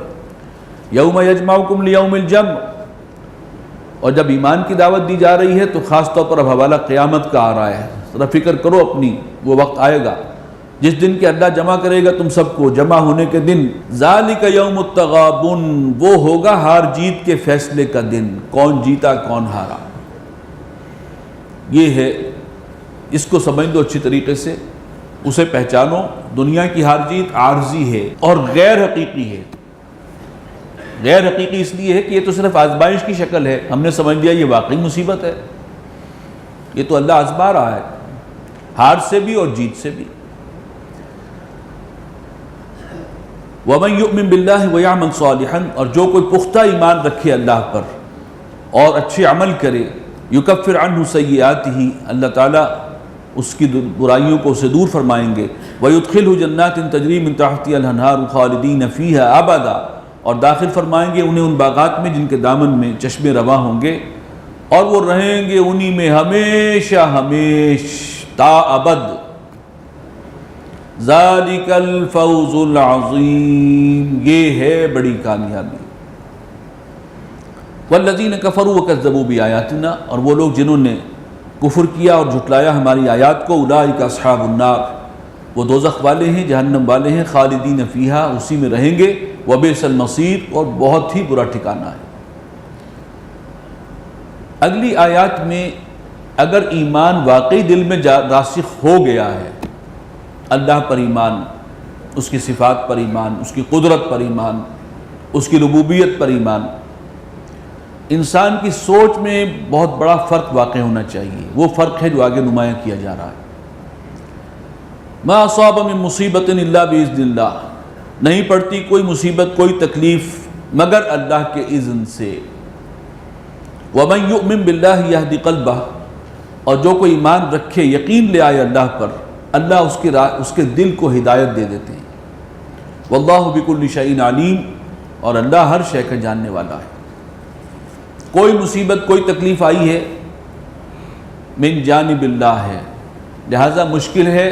یوم یجمعکم لیوم الجمع، اور جب ایمان کی دعوت دی جا رہی ہے تو خاص طور پر اب حوالہ قیامت کا آ رہا ہے، ذرا فکر کرو اپنی، وہ وقت آئے گا جس دن کہ اللہ جمع کرے گا تم سب کو، جمع ہونے کے دن۔ ذالک یوم التغابن، وہ ہوگا ہار جیت کے فیصلے کا دن، کون جیتا کون ہارا۔ یہ ہے، اس کو سمجھ دو اچھی طریقے سے، اسے پہچانو۔ دنیا کی ہار جیت عارضی ہے اور غیر حقیقی ہے۔ غیر حقیقی اس لیے ہے کہ یہ تو صرف آزمائش کی شکل ہے، ہم نے سمجھ لیا یہ واقعی مصیبت ہے، یہ تو اللہ آزما رہا ہے، ہار سے بھی اور جیت سے بھی۔ وَمَن يُؤْمِن بِاللَّهِ وَيَعْمَلْ صَالِحًا، اور جو کوئی پختہ ایمان رکھے اللہ پر اور اچھے عمل کرے، يُكَفِّرْ عَنْهُ سَيِّئَاتِهِ، اللہ تعالیٰ اس کی برائیوں کو اسے دور فرمائیں گے۔ وَيُدْخِلْهُ جَنَّاتٍ تَجْرِي مِن تَحْتِهَا الْأَنْهَارُ خَالِدِينَ فِيهَا أَبَدًا، اور داخل فرمائیں گے انہیں ان باغات میں جن کے دامن میں چشمے رواں ہوں گے، اور وہ رہیں گے انہی میں ہمیشہ ہمیش تا ابد۔ ذالک الفوز العظیم، یہ ہے بڑی کامیابی۔ والذین کفروا وکذبوا بآیاتنا، اور وہ لوگ جنہوں نے کفر کیا اور جھٹلایا ہماری آیات کو، اولئک اصحاب النار، وہ دوزخ والے ہیں، جہنم والے ہیں، خالدین فیہا، اسی میں رہیں گے، وبئس المصیر، اور بہت ہی برا ٹھکانہ ہے۔ اگلی آیات میں اگر ایمان واقعی دل میں راسخ ہو گیا ہے، اللہ پر ایمان، اس کی صفات پر ایمان، اس کی قدرت پر ایمان، اس کی ربوبیت پر ایمان، انسان کی سوچ میں بہت بڑا فرق واقع ہونا چاہیے۔ وہ فرق ہے جو آگے نمایاں کیا جا رہا ہے۔ ما اصاب من مصیبت الا باذن اللہ، نہیں پڑتی کوئی مصیبت، کوئی تکلیف مگر اللہ کے اذن سے۔ ومن یؤمن باللہ یہدی قلبہ، اور جو کوئی ایمان رکھے، یقین لے آئے اللہ پر، اللہ اس کے دل کو ہدایت دے دیتے ہیں۔ واللہ بکل شیء علیم، اور اللہ ہر شے کا جاننے والا ہے۔ کوئی مصیبت، کوئی تکلیف آئی ہے، من جانب اللہ ہے، لہذا مشکل ہے،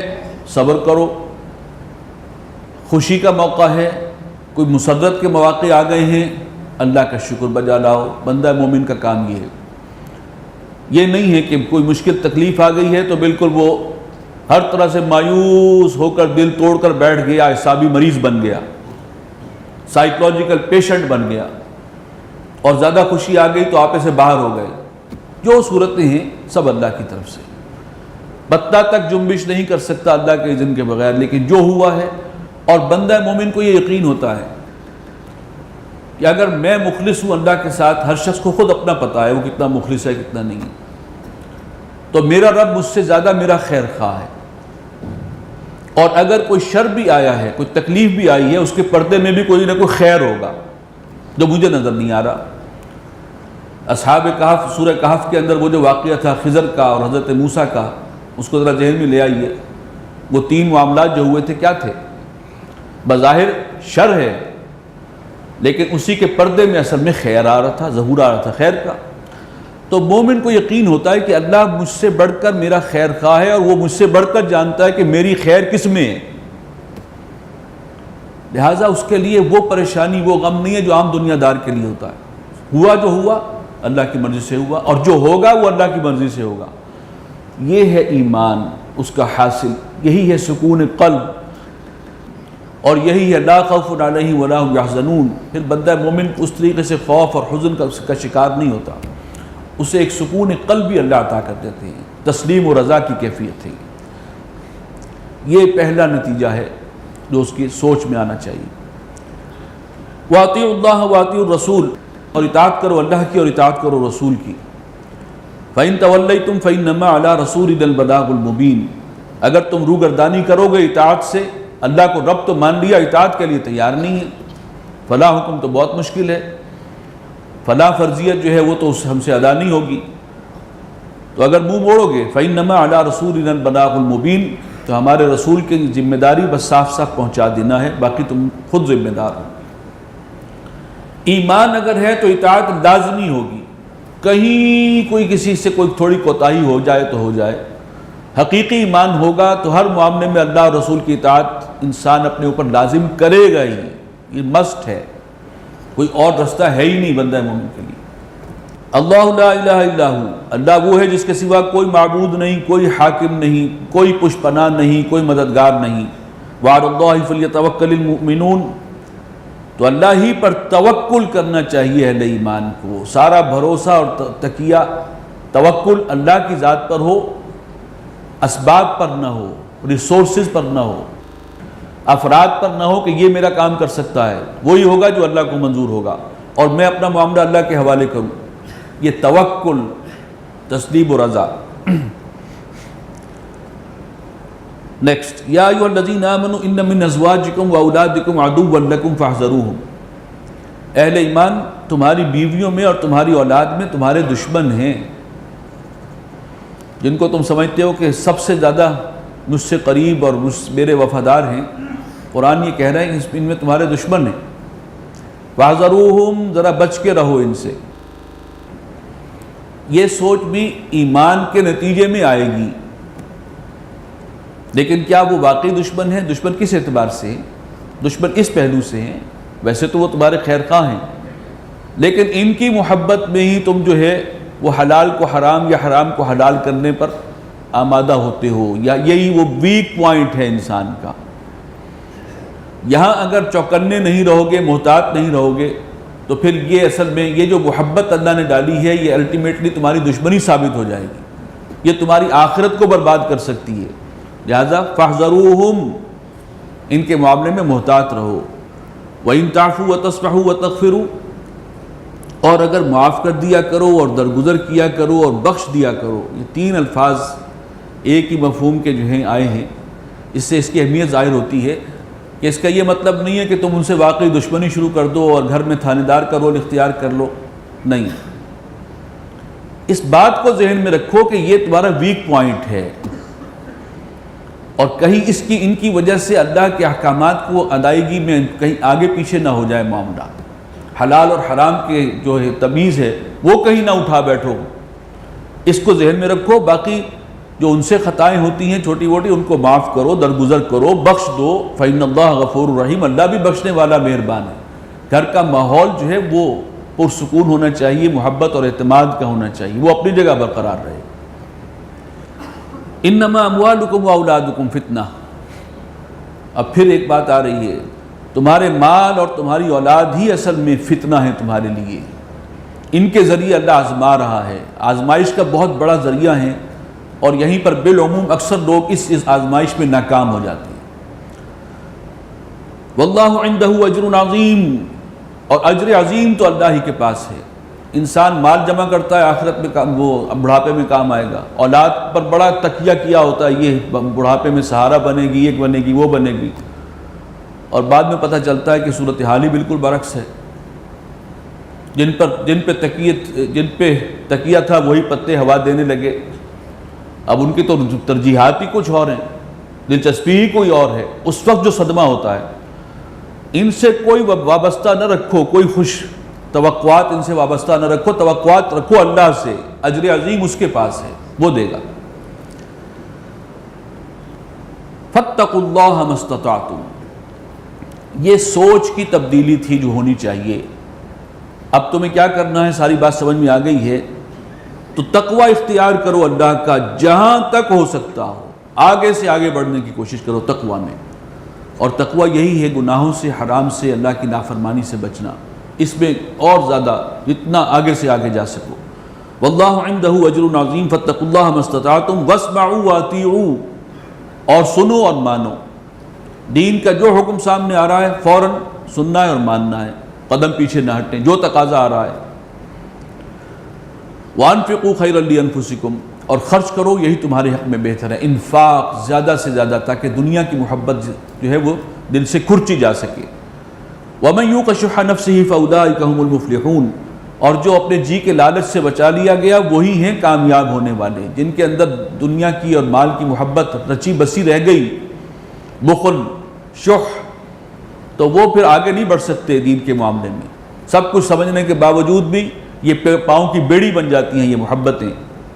صبر کرو۔ خوشی کا موقع ہے، کوئی مسرت کے مواقع آ گئے ہیں، اللہ کا شکر بجا لاؤ۔ بندہ مومن کا کام یہ ہے، یہ نہیں ہے کہ کوئی مشکل تکلیف آ گئی ہے تو بالکل وہ ہر طرح سے مایوس ہو کر دل توڑ کر بیٹھ گیا، اعصابی مریض بن گیا، سائیکولوجیکل پیشنٹ بن گیا، اور زیادہ خوشی آ گئی تو آپے سے باہر ہو گئے۔ جو صورتیں ہیں سب اللہ کی طرف سے، پتہ تک جنبش نہیں کر سکتا اللہ کے اذن کے بغیر، لیکن جو ہوا ہے، اور بندہ مومن کو یہ یقین ہوتا ہے کہ اگر میں مخلص ہوں اللہ کے ساتھ، ہر شخص کو خود اپنا پتہ ہے وہ کتنا مخلص ہے کتنا نہیں، تو میرا رب مجھ سے زیادہ میرا خیر خواہ ہے، اور اگر کوئی شر بھی آیا ہے، کوئی تکلیف بھی آئی ہے، اس کے پردے میں بھی کوئی نہ کوئی خیر ہوگا جو مجھے نظر نہیں آ رہا۔ اصحاب کہف، سورہ کہف کے اندر وہ جو واقعہ تھا خضر کا اور حضرت موسیٰ کا، اس کو ذرا ذہن میں لے آئیے۔ وہ تین معاملات جو ہوئے تھے کیا تھے؟ بظاہر شر ہے، لیکن اسی کے پردے میں اصل میں خیر آ رہا تھا، ظہور آ رہا تھا خیر کا۔ تو مومن کو یقین ہوتا ہے کہ اللہ مجھ سے بڑھ کر میرا خیر خواہ ہے، اور وہ مجھ سے بڑھ کر جانتا ہے کہ میری خیر کس میں ہے، لہٰذا اس کے لیے وہ پریشانی، وہ غم نہیں ہے جو عام دنیا دار کے لیے ہوتا ہے۔ ہوا جو ہوا اللہ کی مرضی سے ہوا، اور جو ہوگا وہ اللہ کی مرضی سے ہوگا۔ یہ ہے ایمان اس کا حاصل، یہی ہے سکون قلب، اور یہی ہے لا خوف علیہم ولا هم یحزنون۔ پھر بندہ مومن اس طریقے سے خوف اور حزن کا شکار نہیں ہوتا، اسے ایک سکون قلب بھی اللہ عطا کر دیتے ہیں، تسلیم و رضا کی کیفیت ہے۔ یہ پہلا نتیجہ ہے جو اس کی سوچ میں آنا چاہیے۔ وَأَطِيعُوا اللَّهَ وَأَطِيعُوا الرَّسُولَ، اور اطاعت کرو اللہ کی اور اطاعت کرو رسول کی۔ فَإِن تَوَلَّيْتُمْ فَإِنَّمَا عَلَىٰ رَسُولِنَا الْبَلَاغُ الْمُبِينُ، اگر تم روگردانی کرو گے اطاعت سے، اللہ کو رب تو مان لیا، اطاعت کے لیے تیار نہیں ہے، فلاں حکم تو بہت مشکل ہے، فلاں فرضیت جو ہے وہ تو ہم سے ادا نہیں ہوگی، تو اگر منہ موڑو گے فَإِنَّمَا عَلَىٰ رَسُولِنَا الْبَلَاغُ الْمُبِينُ، تو ہمارے رسول کی ذمہ داری بس صاف صاف پہنچا دینا ہے، باقی تم خود ذمہ دار ہو۔ ایمان اگر ہے تو اطاعت لازمی ہوگی، کہیں کوئی کسی سے کوئی تھوڑی کوتاہی ہو جائے تو ہو جائے، حقیقی ایمان ہوگا تو ہر معاملے میں اللہ اور رسول کی اطاعت انسان اپنے اوپر لازم کرے گا ہی، یہ مسٹ ہے، کوئی اور رستہ ہے ہی نہیں بندہ مومن کے لیے۔ اللہ لا الہ الا ہو، اللہ وہ ہے جس کے سوا کوئی معبود نہیں، کوئی حاکم نہیں، کوئی پشپناہ نہیں، کوئی مددگار نہیں۔ وعلی اللہ فلیتوکل المؤمنون، تو اللہ ہی پر توکل کرنا چاہیے اہل ایمان کو، سارا بھروسہ اور تکیہ توکل اللہ کی ذات پر ہو، اسباب پر نہ ہو، ریسورسز پر نہ ہو، افراد پر نہ ہو کہ یہ میرا کام کر سکتا ہے، وہی ہوگا جو اللہ کو منظور ہوگا، اور میں اپنا معاملہ اللہ کے حوالے کروں، یہ توکل، تسلیم و رضا۔ نیکسٹ، یا ایھا الذین آمنوا ان من ازواجکم واولادکم عدوا لکم فاحذروہم، اہل ایمان تمہاری بیویوں میں اور تمہاری اولاد میں تمہارے دشمن ہیں، جن کو تم سمجھتے ہو کہ سب سے زیادہ مجھ سے قریب اور میرے وفادار ہیں، قرآن یہ کہہ رہا ہے کہ ان میں تمہارے دشمن ہیں، فاحذروہم، ذرا بچ کے رہو ان سے۔ یہ سوچ بھی ایمان کے نتیجے میں آئے گی، لیکن کیا وہ واقعی دشمن ہیں؟ دشمن کس اعتبار سے ہیں؟ دشمن اس پہلو سے ہیں، ویسے تو وہ تمہارے خیر خواہ ہیں، لیکن ان کی محبت میں ہی تم جو ہے وہ حلال کو حرام یا حرام کو حلال کرنے پر آمادہ ہوتے ہو، یا یہی وہ ویک پوائنٹ ہے انسان کا۔ یہاں اگر چوکنے نہیں رہو گے، محتاط نہیں رہو گے، تو پھر یہ اصل میں یہ جو محبت اللہ نے ڈالی ہے یہ الٹیمیٹلی تمہاری دشمنی ثابت ہو جائے گی، یہ تمہاری آخرت کو برباد کر سکتی ہے۔ لہذا فاحذروہم، ان کے معاملے میں محتاط رہو۔ وَإِن تَعْفُوا وَتَصْفَحُوا وَتَغْفِرُوا، اور اگر معاف کر دیا کرو اور درگزر کیا کرو اور بخش دیا کرو، یہ تین الفاظ ایک ہی مفہوم کے جو ہیں آئے ہیں، اس سے اس کی اہمیت ظاہر ہوتی ہے کہ اس کا یہ مطلب نہیں ہے کہ تم ان سے واقعی دشمنی شروع کر دو اور گھر میں تھانے دار کا رول اختیار کر لو، نہیں، اس بات کو ذہن میں رکھو کہ یہ تمہارا ویک پوائنٹ ہے، اور کہیں ان کی وجہ سے اللہ کے احکامات کو ادائیگی میں کہیں آگے پیچھے نہ ہو جائے معاملہ، حلال اور حرام کے جو ہے تمیز ہے وہ کہیں نہ اٹھا بیٹھو، اس کو ذہن میں رکھو۔ باقی جو ان سے خطائیں ہوتی ہیں چھوٹی موٹی ان کو معاف کرو، درگزر کرو، بخش دو، فإن اللہ غفور الرحیم، اللہ بھی بخشنے والا مہربان ہے۔ گھر کا ماحول جو ہے وہ پرسکون ہونا چاہیے، محبت اور اعتماد کا ہونا چاہیے، وہ اپنی جگہ برقرار رہے۔ انما اموالکم واولادکم فتنہ، اب پھر ایک بات آ رہی ہے، تمہارے مال اور تمہاری اولاد ہی اصل میں فتنہ ہیں تمہارے لیے، ان کے ذریعے اللہ آزما رہا ہے، آزمائش کا بہت بڑا ذریعہ ہیں، اور یہیں پر بالعموم اکثر لوگ اس آزمائش میں ناکام ہو جاتے ہیں۔ واللہ عندہ اجر عظیم، اور اجر عظیم تو اللہ ہی کے پاس ہے۔ انسان مال جمع کرتا ہے، آخرت میں وہ بڑھاپے میں کام آئے گا، اولاد پر بڑا تکیہ کیا ہوتا ہے، یہ بڑھاپے میں سہارا بنے گی، یہ بنے گی، وہ بنے گی، اور بعد میں پتہ چلتا ہے کہ صورتحال ہی بالکل برعکس ہے۔ جن پہ تکیہ تھا وہی پتے ہوا دینے لگے. اب ان کی تو ترجیحات ہی کچھ اور ہیں، دلچسپی ہی کوئی اور ہے. اس وقت جو صدمہ ہوتا ہے، ان سے کوئی وابستہ نہ رکھو، کوئی خوش توقعات ان سے وابستہ نہ رکھو، توقعات رکھو اللہ سے، اجر عظیم اس کے پاس ہے، وہ دے گا. فاتقوا اللہ ما استطعتم، یہ سوچ کی تبدیلی تھی جو ہونی چاہیے. اب تمہیں کیا کرنا ہے، ساری بات سمجھ میں آ گئی ہے. تو تقوی اختیار کرو اللہ کا جہاں تک ہو سکتا ہو، آگے سے آگے بڑھنے کی کوشش کرو تقوی میں. اور تقوی یہی ہے گناہوں سے، حرام سے، اللہ کی نافرمانی سے بچنا. اس میں اور زیادہ جتنا آگے سے آگے جا سکو. واللہ عندہ اجر عظیم فاتقوا اللہ ما استطعتم واسمعوا واطیعوا، اور سنو اور مانو. دین کا جو حکم سامنے آ رہا ہے فوراً سننا ہے اور ماننا ہے، قدم پیچھے نہ ہٹیں. جو تقاضا آ رہا ہے وَأَنفِقُوا خَيْرًا لِأَنفُسِكُمْ، اور خرچ کرو یہی تمہارے حق میں بہتر ہے. انفاق زیادہ سے زیادہ، تاکہ دنیا کی محبت جو ہے وہ دل سے کھرچی جا سکے. وَمَنْ يُوقَ شُحَّ نَفْسِهِ فَأُولَٰئِكَ هُمُ الْمُفْلِحُونَ، اور جو اپنے جی کے لالچ سے بچا لیا گیا وہی ہیں کامیاب ہونے والے. جن کے اندر دنیا کی اور مال کی محبت رچی بسی رہ گئی، بخل، شح، تو وہ پھر آگے نہیں بڑھ سکتے دین کے معاملے میں. سب کچھ سمجھنے کے باوجود بھی یہ پاؤں کی بیڑی بن جاتی ہیں یہ محبتیں،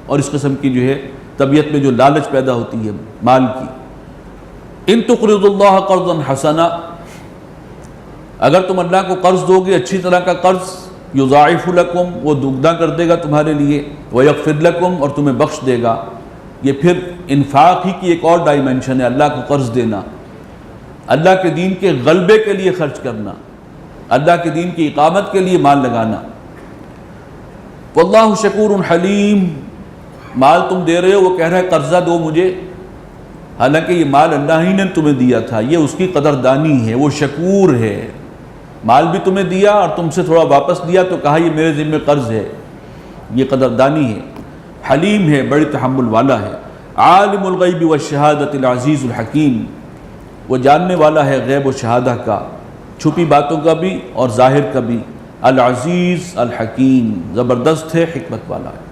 اور اس قسم کی جو ہے طبیعت میں جو لالچ پیدا ہوتی ہے مال کی. ان تقرضوا اللہ قرضا حسنا، اگر تم اللہ کو قرض دو گے اچھی طرح کا قرض، یضاعف لکم، وہ دگنا کر دے گا تمہارے لیے، ویغفر لکم، اور تمہیں بخش دے گا. یہ پھر انفاق ہی کی ایک اور ڈائمنشن ہے، اللہ کو قرض دینا، اللہ کے دین کے غلبے کے لیے خرچ کرنا، اللہ کے دین کی اقامت کے لیے مال لگانا. واللہ شکور حلیم، مال تم دے رہے ہو، وہ کہہ رہا ہے قرضہ دو مجھے، حالانکہ یہ مال اللہ ہی نے تمہیں دیا تھا. یہ اس کی قدردانی ہے، وہ شکور ہے. مال بھی تمہیں دیا اور تم سے تھوڑا واپس دیا تو کہا یہ میرے ذمہ قرض ہے. یہ قدردانی ہے. حلیم ہے، بڑی تحمل والا ہے. عالم الغیب والشہادۃ العزیز الحکیم، وہ جاننے والا ہے غیب و شہادہ کا، چھپی باتوں کا بھی اور ظاہر کا بھی. العزیز الحکیم، زبردست ہے، حکمت والا ہے.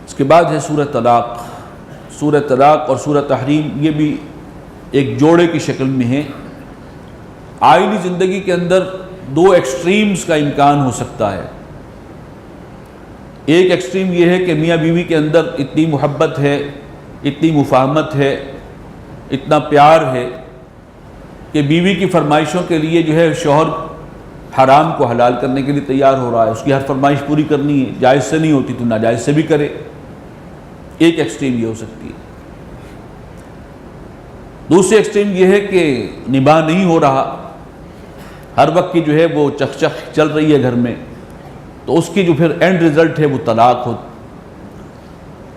اس کے بعد ہے سورہ طلاق. سورہ طلاق اور سورہ تحریم یہ بھی ایک جوڑے کی شکل میں ہے. آئینی زندگی کے اندر دو ایکسٹریمز کا امکان ہو سکتا ہے. ایک ایکسٹریم یہ ہے کہ میاں بیوی کے اندر اتنی محبت ہے، اتنی مفاہمت ہے، اتنا پیار ہے کہ بیوی کی فرمائشوں کے لیے جو ہے شوہر حرام کو حلال کرنے کے لیے تیار ہو رہا ہے. اس کی ہر فرمائش پوری کرنی ہے، جائز سے نہیں ہوتی تو ناجائز سے بھی کرے. ایک ایکسٹریم یہ ہو سکتی ہے. دوسری ایکسٹریم یہ ہے کہ نباہ نہیں ہو رہا، ہر وقت کی جو ہے وہ چخ چل رہی ہے گھر میں، تو اس کی جو پھر اینڈ ریزلٹ ہے وہ طلاق ہو.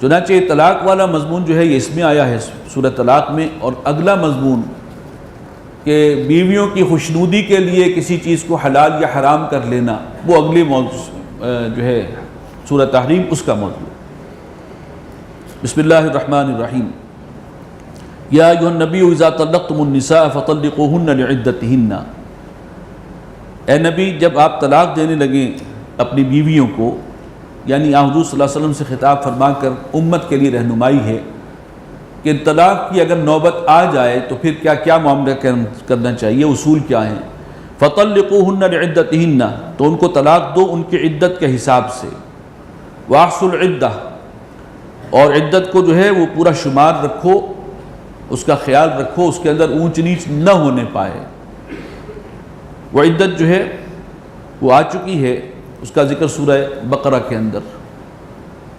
چنانچہ یہ طلاق والا مضمون جو ہے یہ اس میں آیا ہے سورہ طلاق میں. اور اگلا مضمون کہ بیویوں کی خوشنودی کے لیے کسی چیز کو حلال یا حرام کر لینا، وہ اگلی موضوع جو ہے سورہ تحریم اس کا موضوع. بسم اللہ الرحمن الرحیم. یا ایھا النبی اذا طلقتم النساء فطلقوهن لعدتهن، اے نبی جب آپ طلاق دینے لگیں اپنی بیویوں کو، یعنی حضور صلی اللہ علیہ وسلم سے خطاب فرما کر امت کے لیے رہنمائی ہے کہ طلاق کی اگر نوبت آ جائے تو پھر کیا کیا معاملہ کرنا چاہیے، اصول کیا ہیں. فطلقوهن لعدتهن، تو ان کو طلاق دو ان کی عدت کے حساب سے. واحصوا العدہ، اور عدت کو جو ہے وہ پورا شمار رکھو، اس کا خیال رکھو، اس کے اندر اونچ نیچ نہ ہونے پائے. وہ عدت جو ہے وہ آ چکی ہے، اس کا ذکر سورہ بقرہ کے اندر.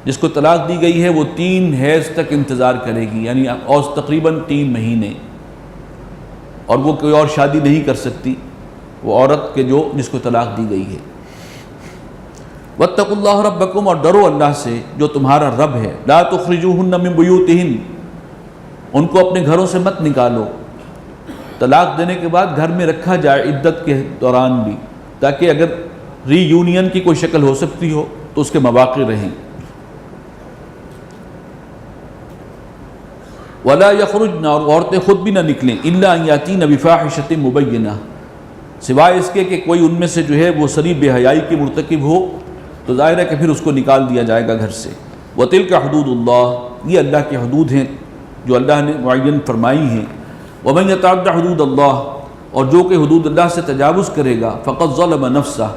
جس کو طلاق دی گئی ہے وہ 3 حیض تک انتظار کرے گی، یعنی تقریباً 3 مہینے، اور وہ کوئی اور شادی نہیں کر سکتی وہ عورت کے جس کو طلاق دی گئی ہے. واتقوا اللہ ربکم، اور ڈرو اللہ سے جو تمہارا رب ہے. لا تخرجوہن من بیوتہن، ان کو اپنے گھروں سے مت نکالو. طلاق دینے کے بعد گھر میں رکھا جائے عدت کے دوران بھی، تاکہ اگر ری یونین کی کوئی شکل ہو سکتی ہو تو اس کے مواقع رہیں. ولا یخرجن، اور عورتیں خود بھی نہ نکلیں. الا ان یاتین بفاحشۃ مبینہ، سوائے اس کے کہ کوئی ان میں سے جو ہے وہ سری بے حیائی کی مرتکب ہو تو ظاہر ہے کہ پھر اس کو نکال دیا جائے گا گھر سے۔ وَتِلْكَ حُدُودُ اللَّهِ، یہ اللہ کی حدود ہیں جو اللہ نے معین فرمائی ہیں۔ وَمَنْ يَتَعَدَّ حُدُودَ اللَّهِ، اور جو کہ حدود اللہ سے تجاوز کرے گا فَقَدْ ظَلَمَ نَفْسَهُ،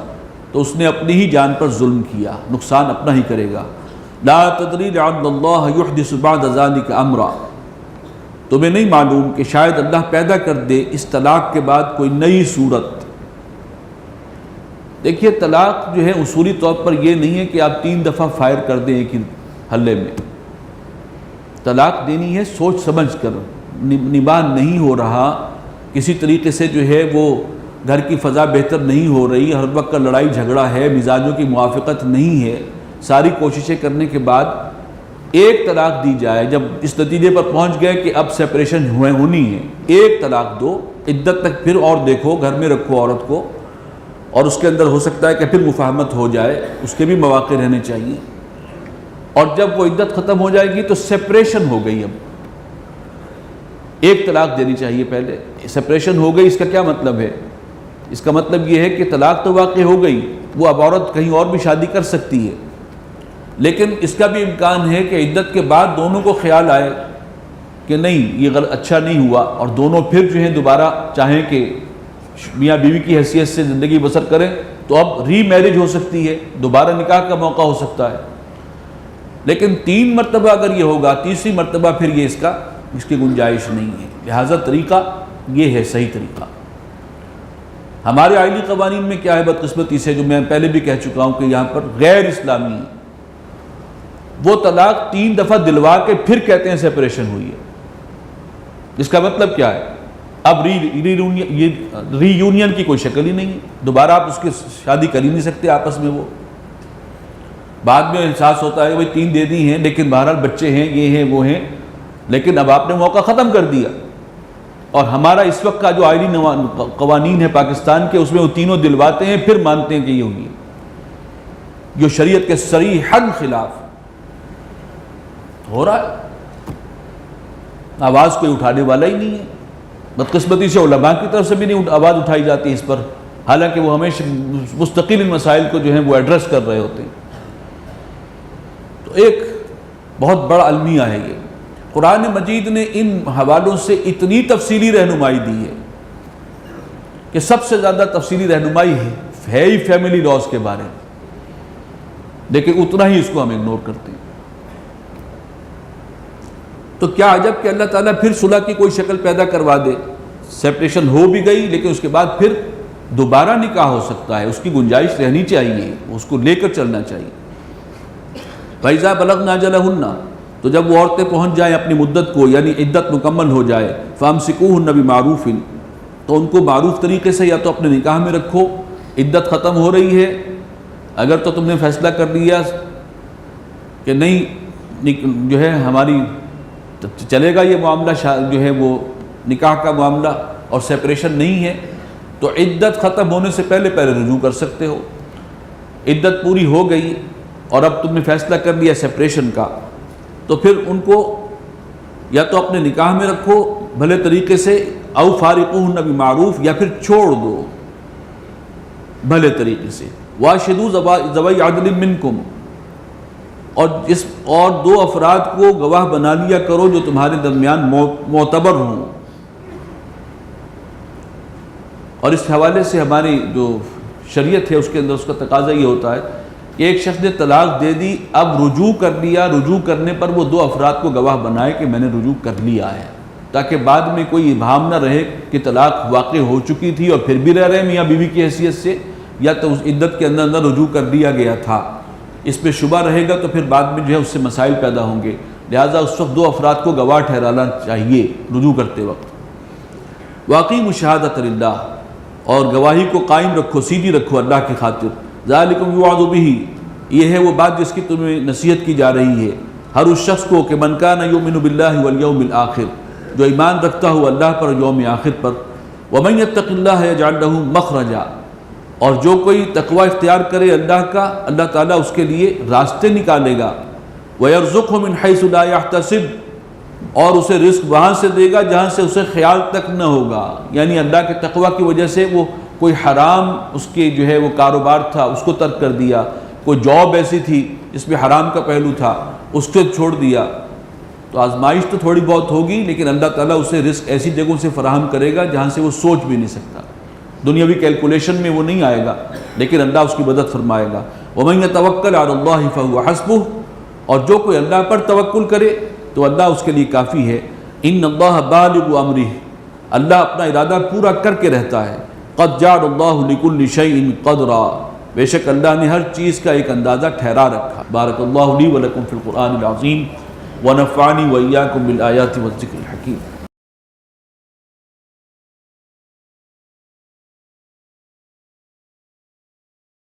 تو اس نے اپنی ہی جان پر ظلم کیا، نقصان اپنا ہی کرے گا۔ لَا تَدْرِي لَعَلَّ اللَّهَ يُحْدِثُ بَعْدَ ذَلِكَ أَمْرًا، تمہیں نہیں معلوم کہ شاید اللہ پیدا کر دے اس طلاق کے بعد کوئی نئی صورت۔ دیکھیے طلاق جو ہے اصولی طور پر یہ نہیں ہے کہ آپ 3 دفعہ فائر کر دیں ایک ہی حلے میں۔ طلاق دینی ہے سوچ سمجھ کر، نباہ نہیں ہو رہا، کسی طریقے سے جو ہے وہ گھر کی فضا بہتر نہیں ہو رہی، ہر وقت کا لڑائی جھگڑا ہے، مزاجوں کی موافقت نہیں ہے، ساری کوششیں کرنے کے بعد ایک طلاق دی جائے۔ جب اس نتیجے پر پہنچ گئے کہ اب سیپریشن ہونی ہے، ایک طلاق دو، عدت تک پھر اور دیکھو، گھر میں رکھو عورت کو، اور اس کے اندر ہو سکتا ہے کہ پھر مفاہمت ہو جائے، اس کے بھی مواقع رہنے چاہیے۔ اور جب وہ عدت ختم ہو جائے گی تو سیپریشن ہو گئی، اب ایک طلاق دینی چاہیے پہلے۔ سیپریشن ہو گئی، اس کا کیا مطلب ہے؟ اس کا مطلب یہ ہے کہ طلاق تو واقع ہو گئی، وہ اب عورت کہیں اور بھی شادی کر سکتی ہے، لیکن اس کا بھی امکان ہے کہ عدت کے بعد دونوں کو خیال آئے کہ نہیں یہ اچھا نہیں ہوا، اور دونوں پھر جو ہیں دوبارہ چاہیں کہ میاں بیوی کی حیثیت سے زندگی بسر کریں، تو اب ری میرج ہو سکتی ہے، دوبارہ نکاح کا موقع ہو سکتا ہے۔ لیکن 3 مرتبہ اگر یہ ہوگا، تیسری مرتبہ پھر یہ اس کی گنجائش نہیں ہے۔ لہٰذا طریقہ یہ ہے صحیح طریقہ۔ ہمارے آئلی قوانین میں کیا ہے بدقسمتی سے، جو میں پہلے بھی کہہ چکا ہوں کہ یہاں پر غیر اسلامی ہے، وہ طلاق 3 دفعہ دلوا کے پھر کہتے ہیں سیپریشن ہوئی ہے۔ اس کا مطلب کیا ہے؟ اب ری یونین کی کوئی شکل ہی نہیں ہے، دوبارہ آپ اس کی شادی کر ہی نہیں سکتے آپس میں۔ وہ بعد میں احساس ہوتا ہے کہ بھائی 3 دے دی ہیں، لیکن بہرحال بچے ہیں، یہ ہیں وہ ہیں، لیکن اب آپ نے موقع ختم کر دیا۔ اور ہمارا اس وقت کا جو آئینی قوانین ہے پاکستان کے، اس میں وہ تینوں دلواتے ہیں پھر مانتے ہیں کہ یہ ہوئی، جو شریعت کے صریحاً خلاف ہو رہا ہے۔ آواز کوئی اٹھانے والا ہی نہیں ہے، بدقسمتی سے علماء کی طرف سے بھی نہیں آواز اٹھائی جاتی اس پر، حالانکہ وہ ہمیشہ مستقل ان مسائل کو جو ہیں وہ ایڈریس کر رہے ہوتے ہیں۔ تو ایک بہت بڑا المیہ ہے یہ۔ قرآن مجید نے ان حوالوں سے اتنی تفصیلی رہنمائی دی ہے کہ سب سے زیادہ تفصیلی رہنمائی ہے ہی فیملی لاز کے بارے میں، لیکن اتنا ہی اس کو ہم اگنور کرتے ہیں۔ تو کیا عجب کہ اللہ تعالیٰ پھر صلح کی کوئی شکل پیدا کروا دے، سیپریشن ہو بھی گئی لیکن اس کے بعد پھر دوبارہ نکاح ہو سکتا ہے، اس کی گنجائش رہنی چاہیے، اس کو لے کر چلنا چاہیے۔ فَإِذَا بَلَغْنَا أَجَلَهُنَّ، تو جب وہ عورتیں پہنچ جائیں اپنی مدت کو، یعنی عدت مکمل ہو جائے، فَأَمْسِكُوهُنَّ بِمَعْرُوفٍ، تو ان کو معروف طریقے سے یا تو اپنے نکاح میں رکھو، عدت ختم ہو رہی ہے، اگر تو تم نے فیصلہ کر لیا کہ نہیں جو ہے ہماری چلے گا یہ معاملہ جو ہے وہ نکاح کا معاملہ اور سیپریشن نہیں ہے، تو عدت ختم ہونے سے پہلے رجوع کر سکتے ہو۔ عدت پوری ہو گئی اور اب تم نے فیصلہ کر لیا سیپریشن کا، تو پھر ان کو یا تو اپنے نکاح میں رکھو بھلے طریقے سے، او فارقوہن بمعروف، یا پھر چھوڑ دو بھلے طریقے سے۔ واشہدوا ذوی عدل منکم، اور 2 افراد کو گواہ بنا لیا کرو جو تمہارے درمیان معتبر ہوں۔ اور اس حوالے سے ہماری جو شریعت ہے اس کے اندر اس کا تقاضا یہ ہوتا ہے کہ ایک شخص نے طلاق دے دی، اب رجوع کر لیا، رجوع کرنے پر وہ 2 افراد کو گواہ بنائے کہ میں نے رجوع کر لیا ہے، تاکہ بعد میں کوئی ابہام نہ رہے کہ طلاق واقع ہو چکی تھی اور پھر بھی رہ رہے میاں بیوی کی حیثیت سے، یا تو اس عدت کے اندر رجوع کر دیا گیا تھا۔ اس پہ شبہ رہے گا تو پھر بعد میں جو ہے اس سے مسائل پیدا ہوں گے، لہٰذا اس وقت 2 افراد کو گواہ ٹھہرانا چاہیے رجوع کرتے وقت۔ وَأَقِیمُوا الشَّهَادَةَ لِلَّهِ، اور گواہی کو قائم رکھو، سیدھی رکھو اللہ کی خاطر۔ ذَلِكُمْ يُوعَظُ بِهِ، یہ ہے وہ بات جس کی تمہیں نصیحت کی جا رہی ہے ہر اس شخص کو کہ مَنْ كَانَ يُؤْمِنُ بِاللَّهِ وَالْيَوْمِ الْآخِرِ، جو ایمان رکھتا ہو اللہ پر اور یوم آخر پر۔ وَمَنْ يَتَّقِ اللَّهَ يَجْعَلْ لَهُ مَخْرَجًا، اور جو کوئی تقوی اختیار کرے اللہ کا، اللہ تعالیٰ اس کے لیے راستے نکالے گا۔ وَيَرْزُقْهُ مِنْ حَيْثُ لَا يَحْتَسِبُ، اور اسے رزق وہاں سے دے گا جہاں سے اسے خیال تک نہ ہوگا، یعنی اللہ کے تقوی کی وجہ سے وہ کوئی حرام اس کے جو ہے وہ کاروبار تھا اس کو ترک کر دیا، کوئی جاب ایسی تھی جس میں حرام کا پہلو تھا اس کو چھوڑ دیا، تو آزمائش تو تھوڑی بہت ہوگی، لیکن اللہ تعالیٰ اسے رزق ایسی جگہوں سے فراہم کرے گا جہاں سے وہ سوچ بھی نہیں سکتا، دنیاوی کیلکولیشن میں وہ نہیں آئے گا، لیکن اللہ اس کی مدد فرمائے گا۔ وَمَن يَتَوَكَّلْ عَلَى اللَّهِ فَهُوَ حَسْبُهُ، اور جو کوئی اللہ پر توکل کرے تو اللہ اس کے لیے کافی ہے۔ إِنَّ اللَّهَ بَالِغُ أَمْرِهِ، اللہ اپنا ارادہ پورا کر کے رہتا ہے۔ قَدْ جَعَلَ اللَّهُ لِكُلِّ شَيْءٍ قَدْرًا، بے شک اللہ نے ہر چیز کا ایک اندازہ ٹھہرا رکھا۔ بارک اللہ لی ولکم فی القرآن العظیم ونفعنی وإیاکم بالآیات والذکر الحکیم۔